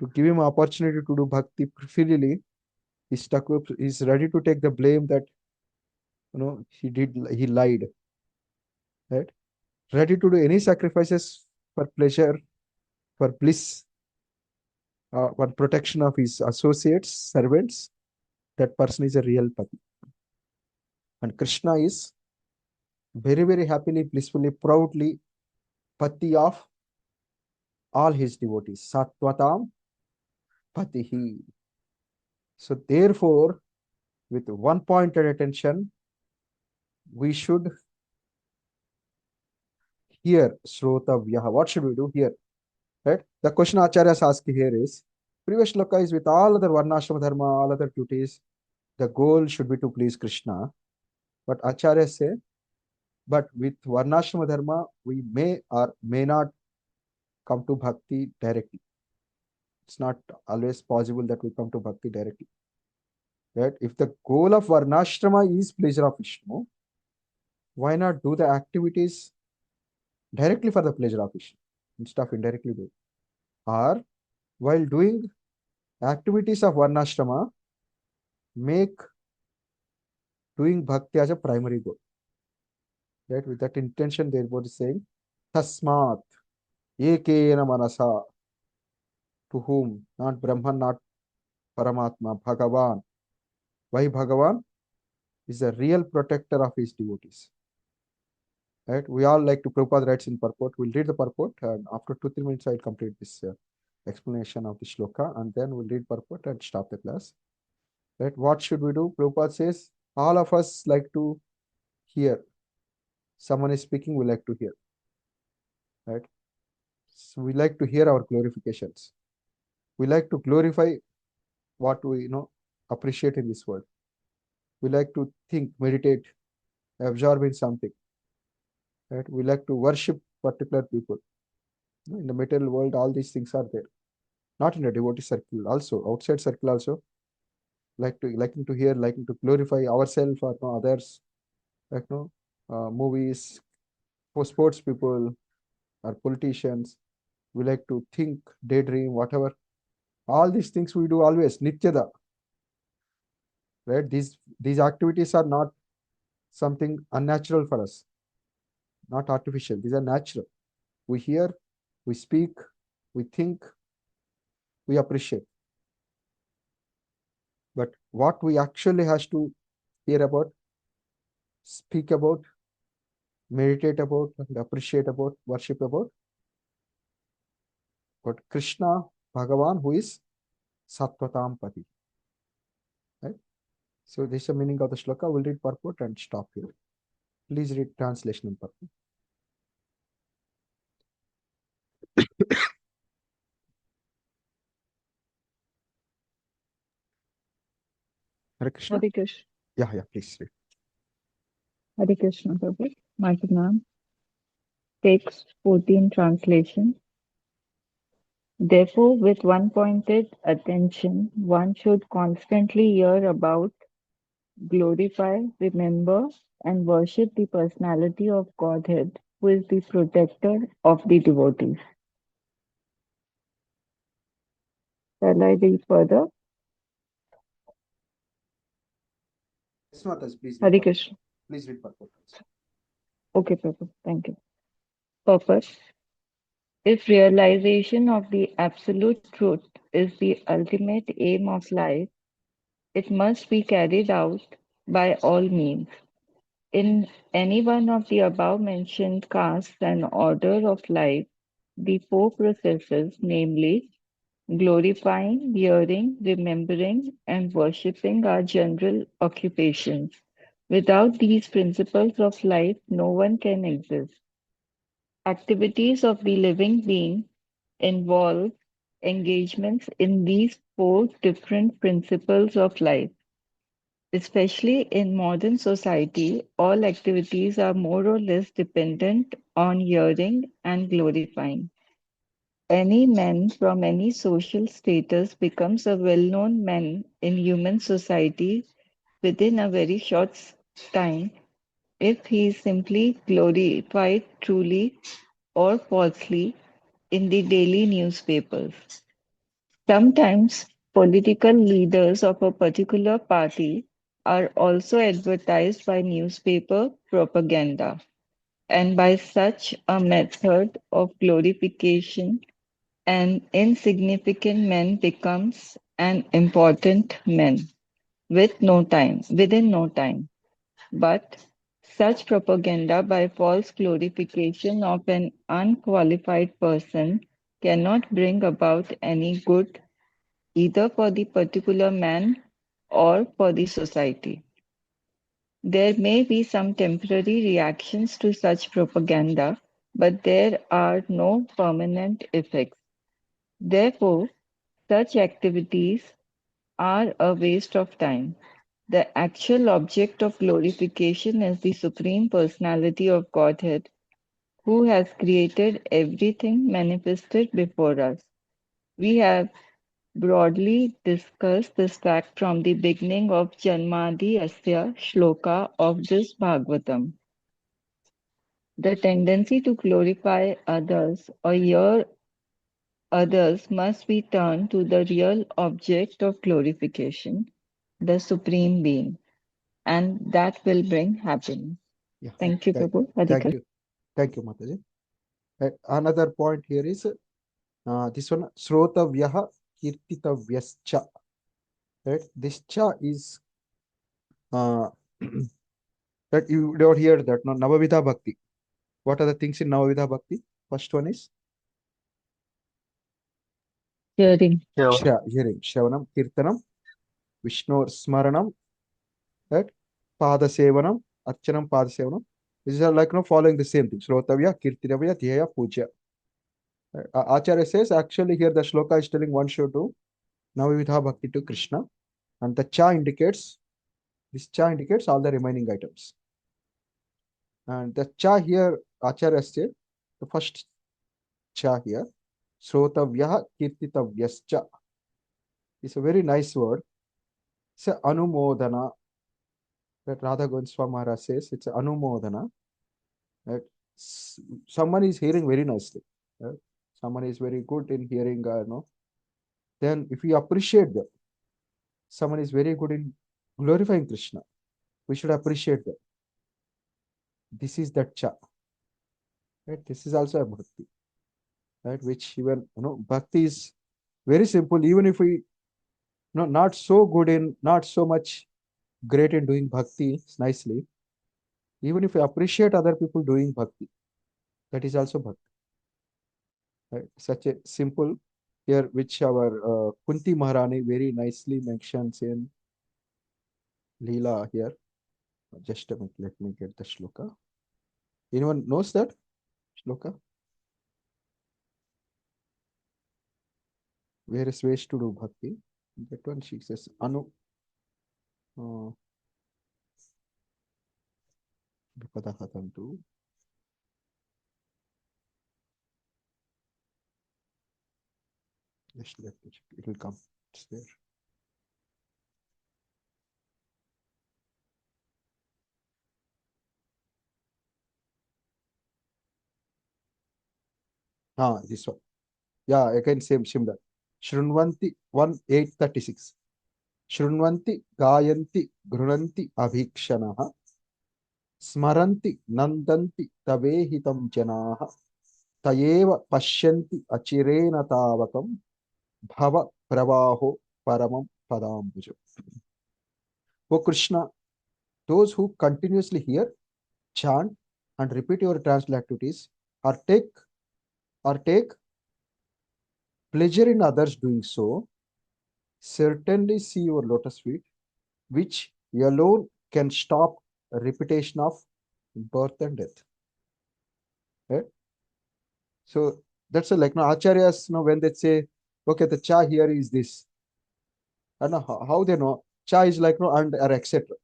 To give him opportunity to do bhakti freely, he's ready to take the blame that he lied. Right? Ready to do any sacrifices for pleasure, for bliss, for protection of his associates, servants. That person is a real Pati. And Krishna is very, very happily, blissfully, proudly Pati of all his devotees. Sattvatam Patihi. So therefore, with one pointed attention, we should hear Srotavyaha. What should we do here? Right? The question Acharya is asking here is, previous shloka is with all other varnashrama dharma, all other duties, the goal should be to please Krishna. But Acharya say, but with varnashrama dharma, we may or may not come to bhakti directly. It's not always possible that we come to bhakti directly. Right? If the goal of varnashrama is pleasure of Vishnu, why not do the activities directly for the pleasure of Vishnu instead of indirectly doing? Or while doing activities of varnashrama, make doing bhakti as a primary goal. Right? With that intention, their both is saying, Tasmat, Ekena Manasa, to whom? Not Brahman, not Paramatma, Bhagavan. Why Bhagavan? Is the real protector of his devotees. Right? We all like to Prabhupada writes in purport. We'll read the purport, and after 2-3 minutes, I'll complete this explanation of the shloka, and then we'll read purport and stop the class. Right? What should we do? Prabhupada says, all of us like to hear. Someone is speaking, we like to hear. Right? So we like to hear our glorifications. We like to glorify what we appreciate in this world. We like to think, meditate, absorb in something. Right? We like to worship particular people. In the material world, all these things are there. Not in a devotee circle, also outside circle also. Liking to hear, liking to glorify ourselves or others. Like movies for sports people or politicians. We like to think, daydream, whatever. All these things we do always nityada. Right? These activities are not something unnatural for us, not artificial. These are natural. We hear, we speak, we think, we appreciate. But what we actually has to hear about, speak about, meditate about, and appreciate about, worship about, but Krishna, Bhagavan, who is Sattvatam Pati. Right? So this is the meaning of the shloka. We'll read purport and stop here. Please read translation and purport. Hare Krishna. Hare Krishna. Yeah, please read. Hare Krishna, Prabhu. Martinam. Text 14 translation. Therefore, with one-pointed attention, one should constantly hear about, glorify, remember, and worship the personality of Godhead, who is the protector of the devotees. Shall I read further? Yes, Mataji, please read Hare purport. Krishna. Please read purport. Okay, Prabhu. Thank you. Purpose. If realization of the absolute truth is the ultimate aim of life, it must be carried out by all means. In any one of the above mentioned castes and order of life, the four processes, namely glorifying, hearing, remembering, and worshipping, are general occupations. Without these principles of life, no one can exist. Activities of the living being involve engagements in these four different principles of life. Especially in modern society, all activities are more or less dependent on hearing and glorifying. Any man from any social status becomes a well-known man in human society within a very short time if he is simply glorified truly or falsely in the daily newspapers. Sometimes political leaders of a particular party are also advertised by newspaper propaganda, and by such a method of glorification, an insignificant man becomes an important man within no time. But such propaganda by false glorification of an unqualified person cannot bring about any good either for the particular man or for the society. There may be some temporary reactions to such propaganda, but there are no permanent effects. Therefore, such activities are a waste of time. The actual object of glorification is the Supreme Personality of Godhead, who has created everything manifested before us. We have broadly discussed this fact from the beginning of Janmadi Asya Shloka of this Bhagavatam. The tendency to glorify others or hear others must be turned to the real object of glorification, the Supreme Being, and that will bring happiness. Yeah. Thank you, Thank, Prabhu. thank Radhika. you. Thank you, Mataji. Another point here is this one, Srotavyaha Kirtitavyascha. Right? This cha is that you don't hear that, no, Navavidha Bhakti. What are the things in Navavidha Bhakti? First one is Hearing. hearing, Shravanam, Kirtanam, Vishnu Smaranam, right? Pada Sevanam, Archanam, Pada Sevanam. These are like following the same thing. Srotavya, Kirtinavya, Dhyaya, Puja. Acharya says, actually, here the shloka is telling one should do Navavidha Bhakti to Krishna, and the cha indicates, this cha indicates all the remaining items. And the cha here, Acharya said, the first cha here, Srotavyaha Kirtitavyascha, is a very nice word. It's a Anumodana. That Radha Goswami Maharaj says, it's a Anumodana. That someone is hearing very nicely. Right? Someone is very good in hearing, then if we appreciate them, someone is very good in glorifying Krishna, we should appreciate them. This is that cha. Right? This is also a bhakti. Right? Which even, bhakti is very simple. Even if we, not so good in, not so much great in doing bhakti nicely, even if we appreciate other people doing bhakti, that is also bhakti. Right? Such a simple here, which our Kunti Maharani very nicely mentions in Leela here. Just a minute, let me get the shloka. Anyone knows that shloka? Various ways to do bhakti. That one she says, Vipadahatantu. Just let me check. It will come. It's there. This one. Yeah, again same similar. Shrunvanti 1:836. Shrunvanti gayanti grunanti abhikshanaha smaranti nandanti tavehitam janaha tayeva pashyanti achirena tavakam bhava pravaho paramam padambujo. O Krishna, those who continuously hear, chant, and repeat your translation activities or take pleasure in others doing so, certainly see your lotus feet, which alone can stop a repetition of birth and death. Right? So that's like acharyas, when they say, okay, the cha here is this. I don't know how they know. Cha is like and or etc.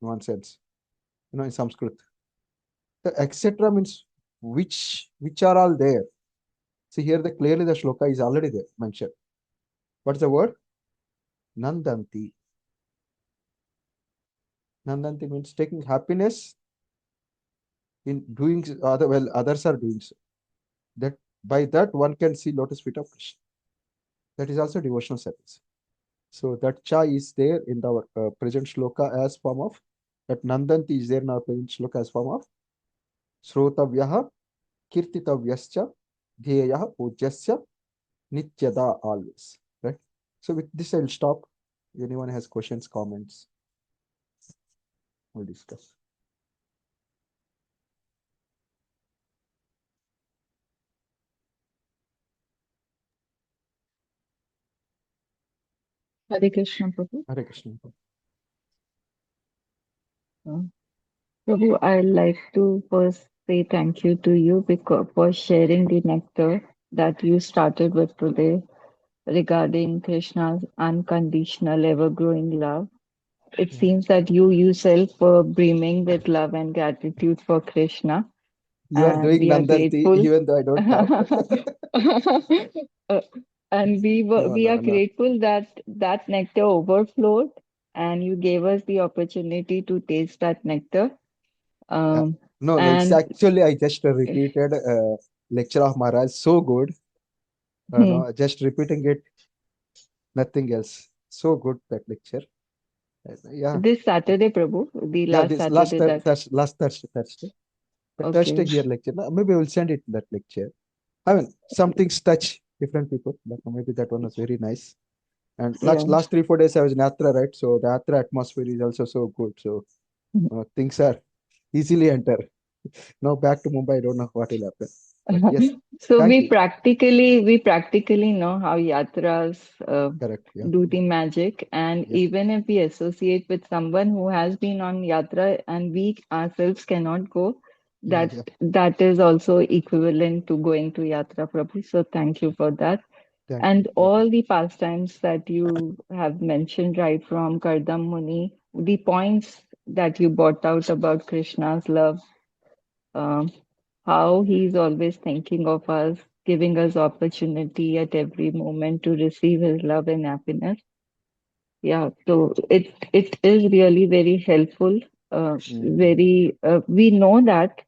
In one sense, in Sanskrit. The etc. means which are all there. See here, clearly the shloka is already there mentioned. What's the word? Nandanti. Nandanti means taking happiness in doing others are doing so. That by that one can see lotus feet of Krishna. That is also devotional service. So that cha is there in our present shloka as form of, that Nandanti is there in our present shloka as form of Srotavyaha Kirtitavyascha Dhyeyaha Pujyasya Nityada always. Right? So with this I'll stop. Anyone has questions, comments, we'll discuss. Hare Krishna, Prabhu. Hare Krishna. Prabhu, I'd like to first say thank you to you for sharing the nectar that you started with today regarding Krishna's unconditional, ever-growing love. It Yeah. seems that you yourself were brimming with love and gratitude for Krishna, You are and doing we are Nandanti grateful. even though I don't have. Uh, and No, we are no, no. grateful that that nectar overflowed, and you gave us the opportunity to taste that nectar. Um, No, it's and actually I just repeated lecture of Maharaj. So good. No, just repeating it, nothing else. So good that lecture. Yeah. this Saturday, Prabhu, the Yeah, last this last Saturday that last Thursday. The okay. Thursday here lecture. No, maybe we'll send it that lecture. I mean, some things touch different people, but maybe that one was very nice. And Yeah. last 3-4 days I was in Yatra, right? So the Yatra atmosphere is also so good. So things are easily enter. Now back to Mumbai, I don't know what will happen. But yes, So thank you. we practically know how yatras Correct. Yeah. do the magic, and Yes. even if we associate with someone who has been on yatra and we ourselves cannot go, that Yeah. that is also equivalent to going to Yatra Prabhu. So thank you for that. Thank you. And Thank you. all the pastimes that you have mentioned, right from Kardam Muni, the points that you brought out about Krishna's love, um, how he's always thinking of us, giving us opportunity at every moment to receive his love and happiness. Yeah, so it is really very helpful. Very we know that,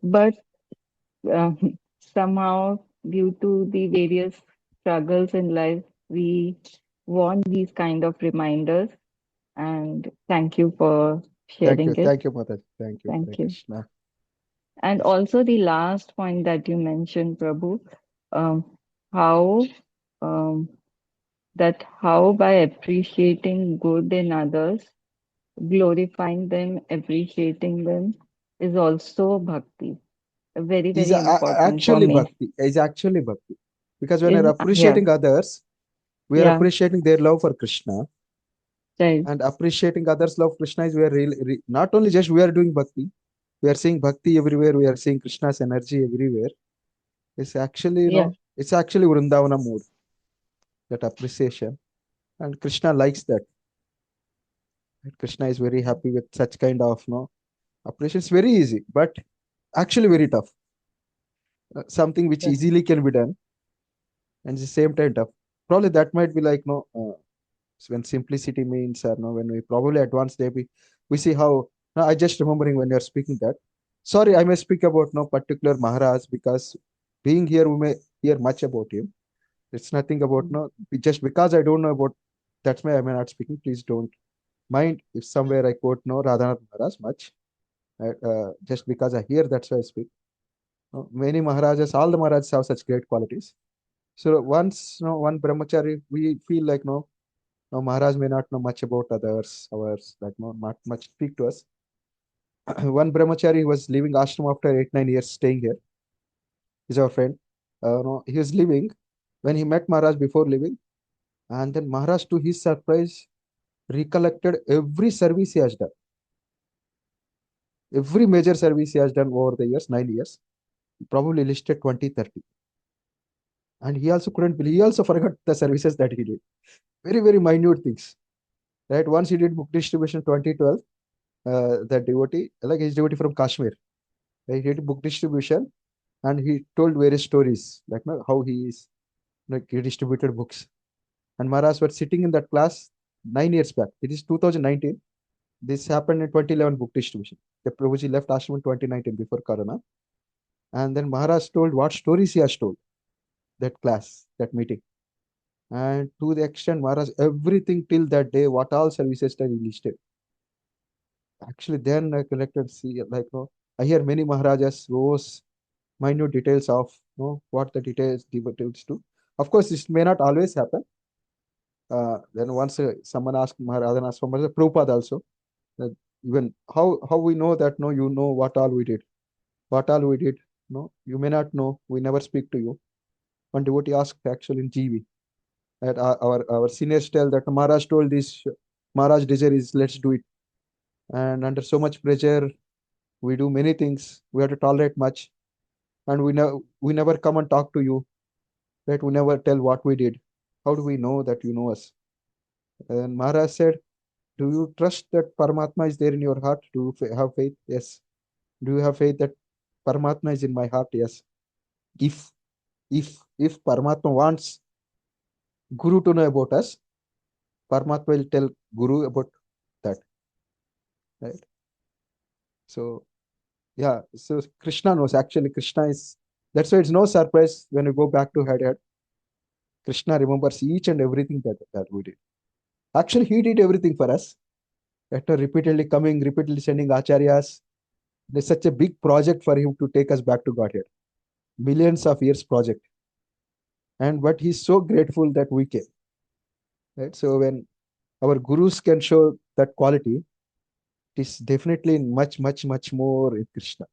but uh, somehow due to the various struggles in life, we want these kind of reminders. And thank you for Thank you. sharing it. Thank you, Mother. Thank you. Hare Thank you. Krishna. And Krishna. also the last point that you mentioned, Prabhu, how um, that how by appreciating good in others, glorifying them, appreciating them is also bhakti. Very, Is very important for actually me. bhakti. Is actually bhakti. Because when you're Is yeah, appreciating others, we are yeah, appreciating their love for Krishna, right, and appreciating others' love for Krishna is we are really, not only just we are doing bhakti, we are seeing bhakti everywhere. We are seeing Krishna's energy everywhere. It's actually, yeah, it's actually Vrindavana mood, that appreciation. And Krishna likes that. And Krishna is very happy with such kind of, appreciation. It's very easy, but actually very tough. Something which right. easily can be done, and at the same time tough. Probably that might be like, when simplicity means, when we probably advance there, we see how, I just remembering when you're speaking that. Sorry, I may speak about no particular Maharaj because being here, we may hear much about him. It's nothing about Mm. no, just because I don't know about, that's why I may not speaking. Please don't mind if somewhere I quote no Radhanath Maharaj much. Just because I hear, that's why I speak. Many Maharajas, all the Maharajas have such great qualities. So once, one brahmachari, we feel like no, Maharaj may not know much about others, ours, like no, not much speak to us. One brahmachari was leaving ashram after 8 9 years staying here. He's our friend. No, he was leaving when he met Maharaj before leaving, and then Maharaj, to his surprise, recollected every service he has done, every major service he has done over the years, 9 years. He probably listed 20 30, and he also couldn't believe. He also forgot the services that he did. Very very minute things. Right. Once he did book distribution 2012. The devotee, like his devotee from Kashmir, he did book distribution, and he told various stories, like how he is, like he distributed books. And Maharaj was sitting in that class 9 years back. It is 2019. This happened in 2011 book distribution. The Prabhuji left ashram in 2019 before Corona. And then Maharaj told what stories he has told, that class, that meeting. And to the extent, Maharaj, everything till that day, what all services that he listed. Actually, then I collected, see, like, I hear many Maharajas, those minute details of, what the details do. Of course, this may not always happen. Then once someone asked Maharaj, asked from Prabhupada also, that even how we know that, no, you know what all we did. What all we did, no, you may not know. We never speak to you. One devotee asked actually in GV that our seniors tell that Maharaj told this, Maharaj desire is let's do it. And under so much pressure, we do many things. We have to tolerate much, and we never come and talk to you. Right? We never tell what we did. How do we know that you know us? And Maharaj said, do you trust that Paramatma is there in your heart? Do you have faith? Yes. Do you have faith that Paramatma is in my heart? Yes. If if Paramatma wants Guru to know about us, Paramatma will tell Guru about that. Right? So yeah, so Krishna knows. Actually, Krishna is, that's why it's no surprise when we go back to head. Krishna remembers each and everything that we did. Actually, he did everything for us. After repeatedly coming, repeatedly sending acharyas, there's such a big project for him to take us back to Godhead. Millions of years project. And but he's so grateful that we came. Right? So when our gurus can show that quality, it is definitely much, much, much more in Krishna.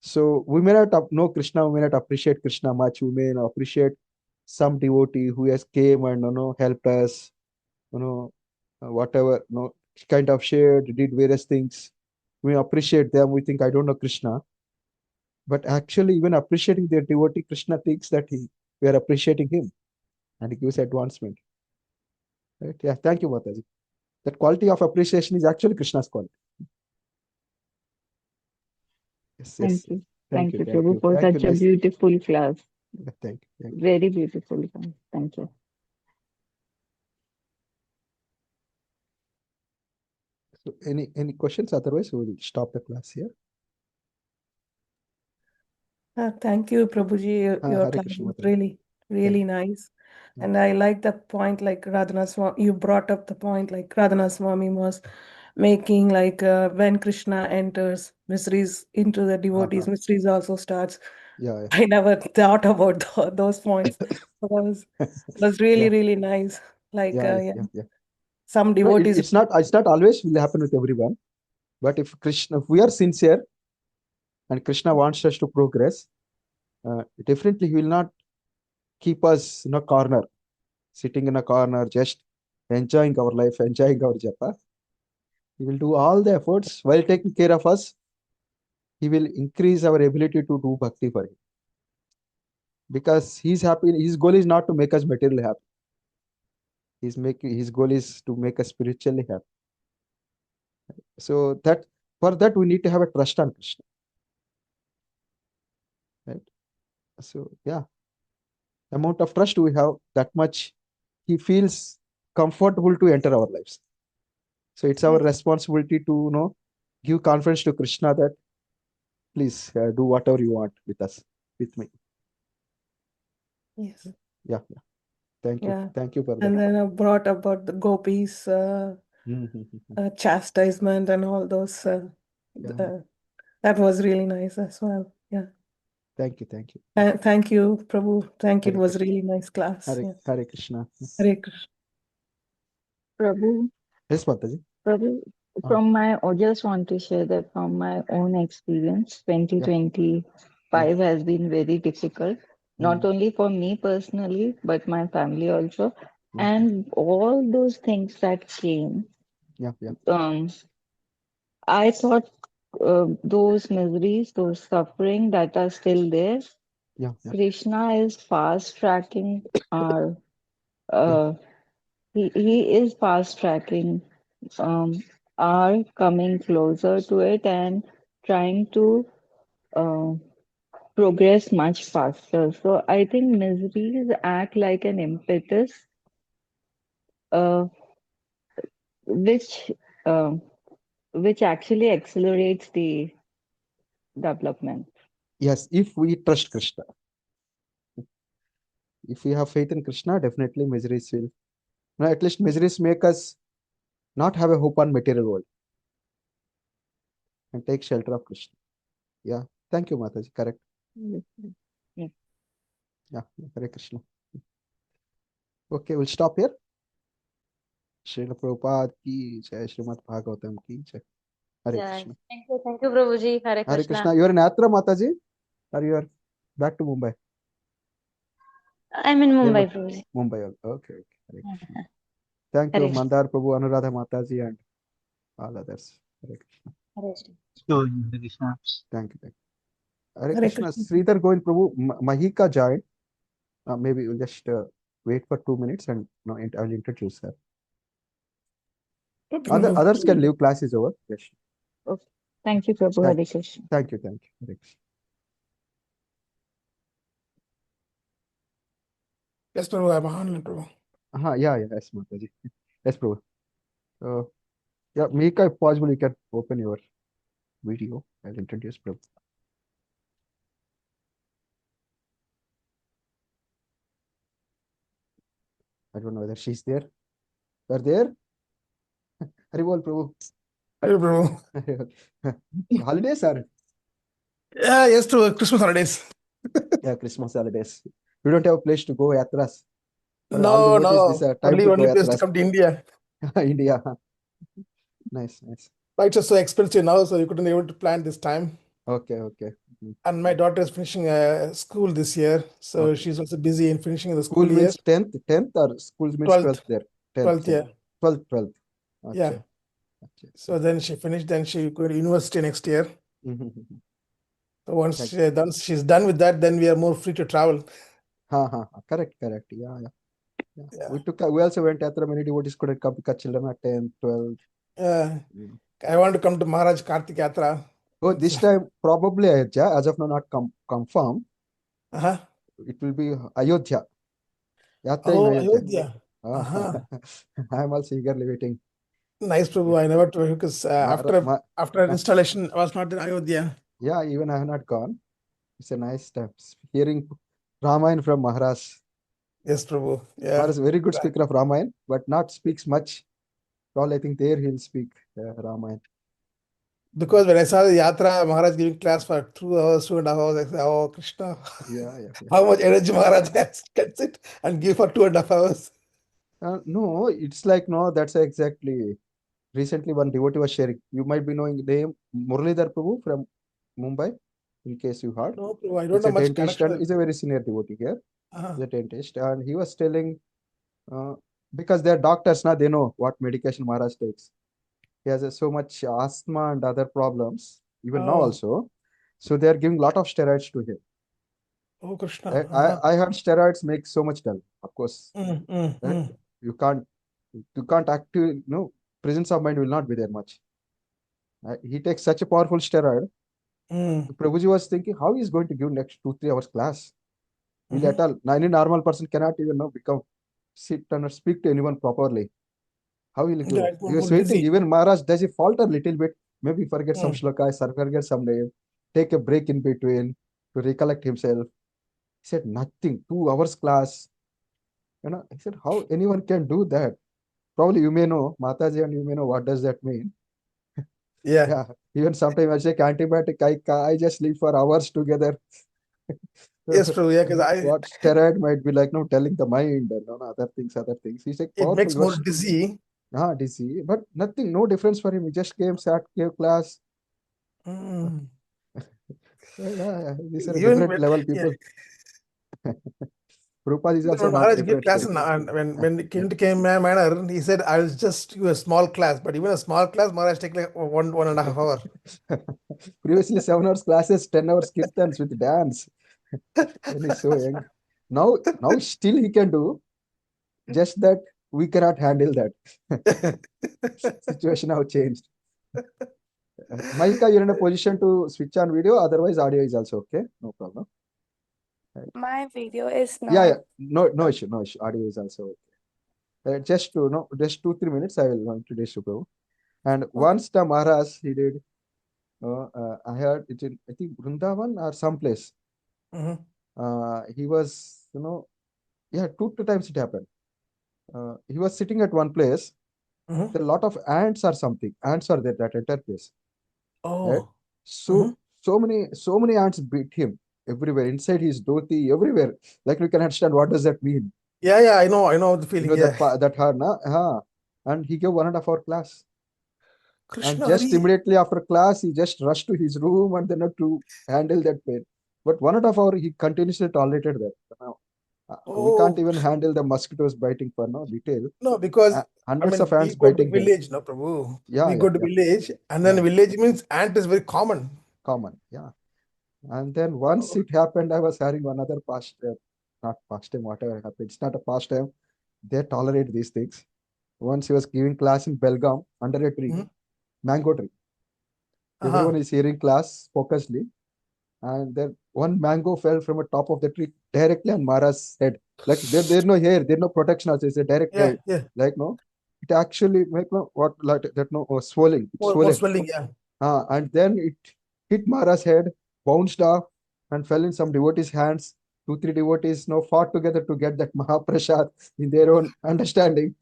So we may not know Krishna, we may not appreciate Krishna much. We may not appreciate some devotee who has came and helped us, whatever, kind of shared, did various things. We appreciate them. We think I don't know Krishna. But actually, even appreciating their devotee, Krishna thinks that we are appreciating him, and he gives advancement. Right? Yeah, thank you, Mataji. That quality of appreciation is actually Krishna's quality. Yes, yes. Thank you. Thank you, Thank you, thank Prabhu, you, for thank you. such a Nice. beautiful class. Yeah, thank you, thank you. Very beautiful class. Thank you. So, any questions? Otherwise, we will stop the class here. Thank you, Prabhuji. Your Hare class Krishna, was Mataji. really, really nice. Yeah. And I like the point, like Radhana Swami, you brought up the point, like Radhana Swami was making, like when Krishna enters mysteries into the devotees, mysteries also starts. Yeah, I never thought about those points. So that was really, yeah, really nice. Like, yeah, yeah, yeah, yeah. some No, devotees. it's not always will happen with everyone. But if we are sincere and Krishna wants us to progress, definitely he will not keep us in a corner, sitting in a corner, just enjoying our life, enjoying our japa. He will do all the efforts while taking care of us. He will increase our ability to do bhakti for him. Because he's happy. His goal is not to make us materially happy. His goal is to make us spiritually happy. So that for that we need to have a trust on Krishna. Right? So yeah, amount of trust we have, that much he feels comfortable to enter our lives. So it's our responsibility to give confidence to Krishna that please do whatever you want with us, with me. Yes. Yeah, yeah. Thank you. Yeah. Thank you for that. And then I brought about the gopis, chastisement and all those. Yeah. That was really nice as well. Yeah. Thank you. Thank you. Thank you, Prabhu. Thank you. It Hare was Krishna. really nice class. Yeah. Hare Krishna. Hare Krishna. Prabhu, Yes, Mataji. Prabhu, I just want to share that from my own experience, 2025 has been very difficult, not only for me personally, but my family also. And all those things that came, Yeah, yeah. I thought those miseries, those suffering that are still there, Yeah, yeah. Krishna is fast tracking our, Yeah. he is fast tracking are coming closer to it and trying to uh, progress much faster. So I think miseries act like an impetus, uh, which uh, which actually accelerates the development. Yes, if we trust Krishna, if we have faith in Krishna, definitely miseries will. At least miseries make us not have a hope on material world and take shelter of Krishna. Yeah. Thank you, Mataji. Correct. Yeah. Yeah. Hare Krishna. Okay, we'll stop here. Srila Prabhupada ki jai, Srimad Bhagavatam ki jai. Hare Jai. Krishna. Thank you, Prabhuji. Hare Hare Krishna. Krishna. You are in Yatra, Mataji? Or you are back to Mumbai? I'm in Mumbai, Prabhuji. Mumbai. Okay, okay. Hare Krishna. Thank Hare you, Krishna. Mandar Prabhu, Anuradha Mataji, and all others. Hare Krishna. Hare Krishna. So, Krishna. Thank you. Thank you. Hare Hare Krishna. Krishna. Sridhar Govind Prabhu, Mahika joined. Maybe we'll just wait for 2 minutes and no, I'll introduce her. Okay, Others Prabhu. can leave, class is over. Yes. Okay. Thank you, Prabhu. Hare Krishna. Thank you. Hare Krishna. Yes, Prabhu, I'm on, Prabhu. Yeah, yes, Mataji. Yes, Prabhu. Yeah, Mahika, if possible, you can open your video. I'll introduce Prabhu. I don't know whether she's there. You're there? Haribol, Prabhu. Hello, Prabhu. Holidays are? Yeah, yes, to Christmas holidays. Yeah, Christmas holidays. We don't have a place to go yatras. For all No, devotees, this no. is time to Only go place to yatras. come to India. India. Nice. Flights are so expensive now, so you couldn't able to plan this time. Okay. And my daughter is finishing school this year, so Okay. she's also busy in finishing the School school year. means 10th or school means 12th there? 12th, yeah. 12th. Yeah. Okay. So then she finished, then she go to university next year. So once Like, she's done with that, then we are more free to travel. correct. Yeah. Yeah. We also went yatra. Many devotees couldn't come because children are 10, 12. Mm. I want to come to Maharaj Kartik Yatra. Oh, this time probably Ayodhya. As of now, not confirmed. Uh-huh. It will be Ayodhya. Yatra in Oh, Ayodhya. Ayodhya. Uh-huh. I'm also eagerly waiting. Nice, Prabhu. I never told you because after uh, installation, I was not in Ayodhya. yeah, even I have not gone. It's a nice time. Hearing Ramayana from Maharaj. Yes, Prabhu. Yeah. Maharaj is a very good speaker of Ramayana, but not speaks much. Probably I think there he'll speak Ramayana. Because when I saw the Yatra, Maharaj giving class for 2 hours, 2.5 hours, I said, oh, Krishna, Yeah. how much energy Maharaj gets it and give for 2.5 hours. No, it's like, no, that's exactly. Recently, one devotee was sharing. You might be knowing the name Muralidhar Prabhu from Mumbai, in case you heard. No, Prabhu, I don't It's know a much dentist and connection. is a very senior devotee here. Uh-huh. He's a dentist, and he was telling, because they're doctors now, they know what medication Maharaj takes. He has so much asthma and other problems, even now Oh, also. So they are giving a lot of steroids to him. oh, Krishna. I, Uh-huh. I heard steroids make so much dull, of course. Right? You can't active, presence of mind will not be there much. He takes such a powerful steroid. Prabhuji was thinking how he is going to give next 2-3 hours class. Will at all, any normal person cannot even sit and speak to anyone properly. How will he give? Yeah, it's He was more waiting. dizzy. Even Maharaj, does he falter a little bit? Maybe forget some shlokas or forget some name. Take a break in between to recollect himself. He said nothing. 2 hours class. He said how anyone can do that. Probably you may know Mataji and you may know what does that mean. Yeah. Yeah. Even sometimes I say antibiotic. I just sleep for hours together. Yes, Prabhu. Yeah, because What steroid might be like, telling the mind and other things. He's like it powerful. makes more dizzy. Dizzy, but nothing, no difference for him. He just came, sat, gave class. Yeah. These are Even different level yeah. people. Prabhupada is also When not Maharaj gave different class state. and when it came to manner, he said, I will just do a small class. But even a small class, Maharaj take like 1.5 hours. Previously, 7 hours classes, 10 hours kirtans with dance. When he's so young. Now still he can do, just that we cannot handle that. Situation have changed. Maika, you're in a position to switch on video, otherwise audio is also okay. No problem. My video is Yeah. not. No issue. Audio is also okay. Just 2-3 minutes, I will introduce you, bro. And once the Maharaj, he did, I heard it in, I think, Vrindavan or someplace. He was, two times it happened. He was sitting at one place. There are a lot of ants or something. Ants are there, that entire place. Right? Oh. So many ants beat him everywhere, inside his dhoti, everywhere. Like we can understand what does that mean. Yeah, I know the feeling. Yeah. That hard, na? And he gave 1.5 hour class. And Krishna just Hari. immediately after class, he just rushed to his room and then had to handle that pain. But 1.5 hour, he continuously tolerated that. Now, we can't Oh, even handle the mosquitoes biting for no detail. no, because I Hundreds mean of we ants go to biting him. village, no, Prabhu. Yeah. We go to village, and then village means ant is very common. Common, yeah. And then once it happened, I was having another not pastime, whatever happened. It's not a pastime. They tolerate these things. Once he was giving class in Belgaum under a tree, mango tree. Everyone is hearing class focusedly. And then one mango fell from the top of the tree directly on Mara's head. Like there's no hair, there's no protection also. It's a direct Yeah. like no. It actually make no what like that no swelling. It's More swelling, yeah. And then it hit Mara's head, bounced off, and fell in some devotees' hands. 2-3 devotees now fought together to get that Mahaprasad in their own understanding,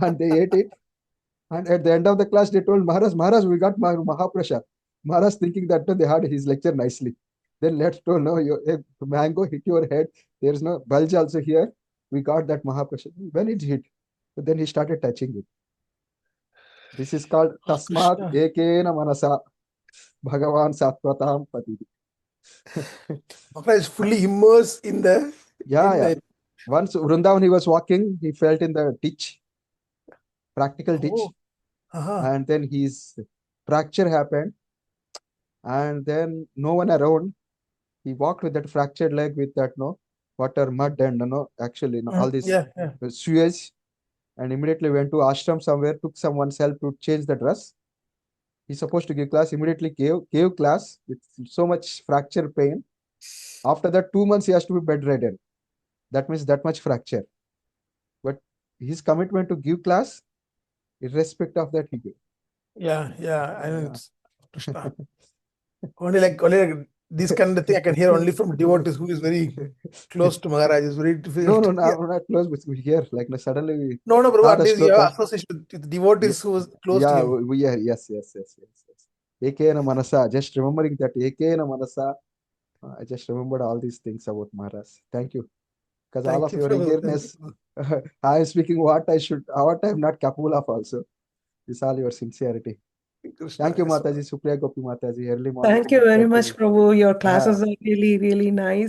and they ate it. And at the end of the class, they told Maharaj, we got Mahaprasad. Maharaj thinking that they had his lecture nicely. Then let's told, no, a mango hit your head. There is no bulge also here. We got that Mahaprasad. When it hit, then he started touching it. This is called Oh, Tasmat Krishna. Ekena Manasa Bhagavan Satvatam Pati. Maharaj is fully immersed in the. Yeah. Once Vrindavan, he was walking, he felt in the ditch, practical ditch, Oh. and then his fracture happened. And then no one around. He walked with that fractured leg with that water, mud, and actually all this Yeah, yeah. sewage, and immediately went to ashram somewhere, took someone's help to change the dress. He's supposed to give class, immediately gave class with so much fracture pain. After that, 2 months he has to be bedridden. That means that much fracture. But his commitment to give class, irrespective of that, he gave. Yeah, yeah. I mean, Yeah. it's Krishna. Only like this kind of thing I can hear only from devotees who is very close to Maharaj. It's very difficult. No, we're not close, but we hear like suddenly we No, Prabhu, saw at the least you have shloka. association with devotees who is close to Yeah, him. we hear. Yes. Ekena Manasa. Just remembering that Ekena Manasa. I just remembered all these things about Maharaj. Thank you. Because all Thank of you, your Prabhu. Thank eagerness, you. I am speaking what I'm not capable of also. This all your sincerity. Krishna, Thank you, yes, Mataji, Supriya Gopi Mataji. Early morning. Thank you very much, continue. Prabhu. Your Ah, classes are really, really nice.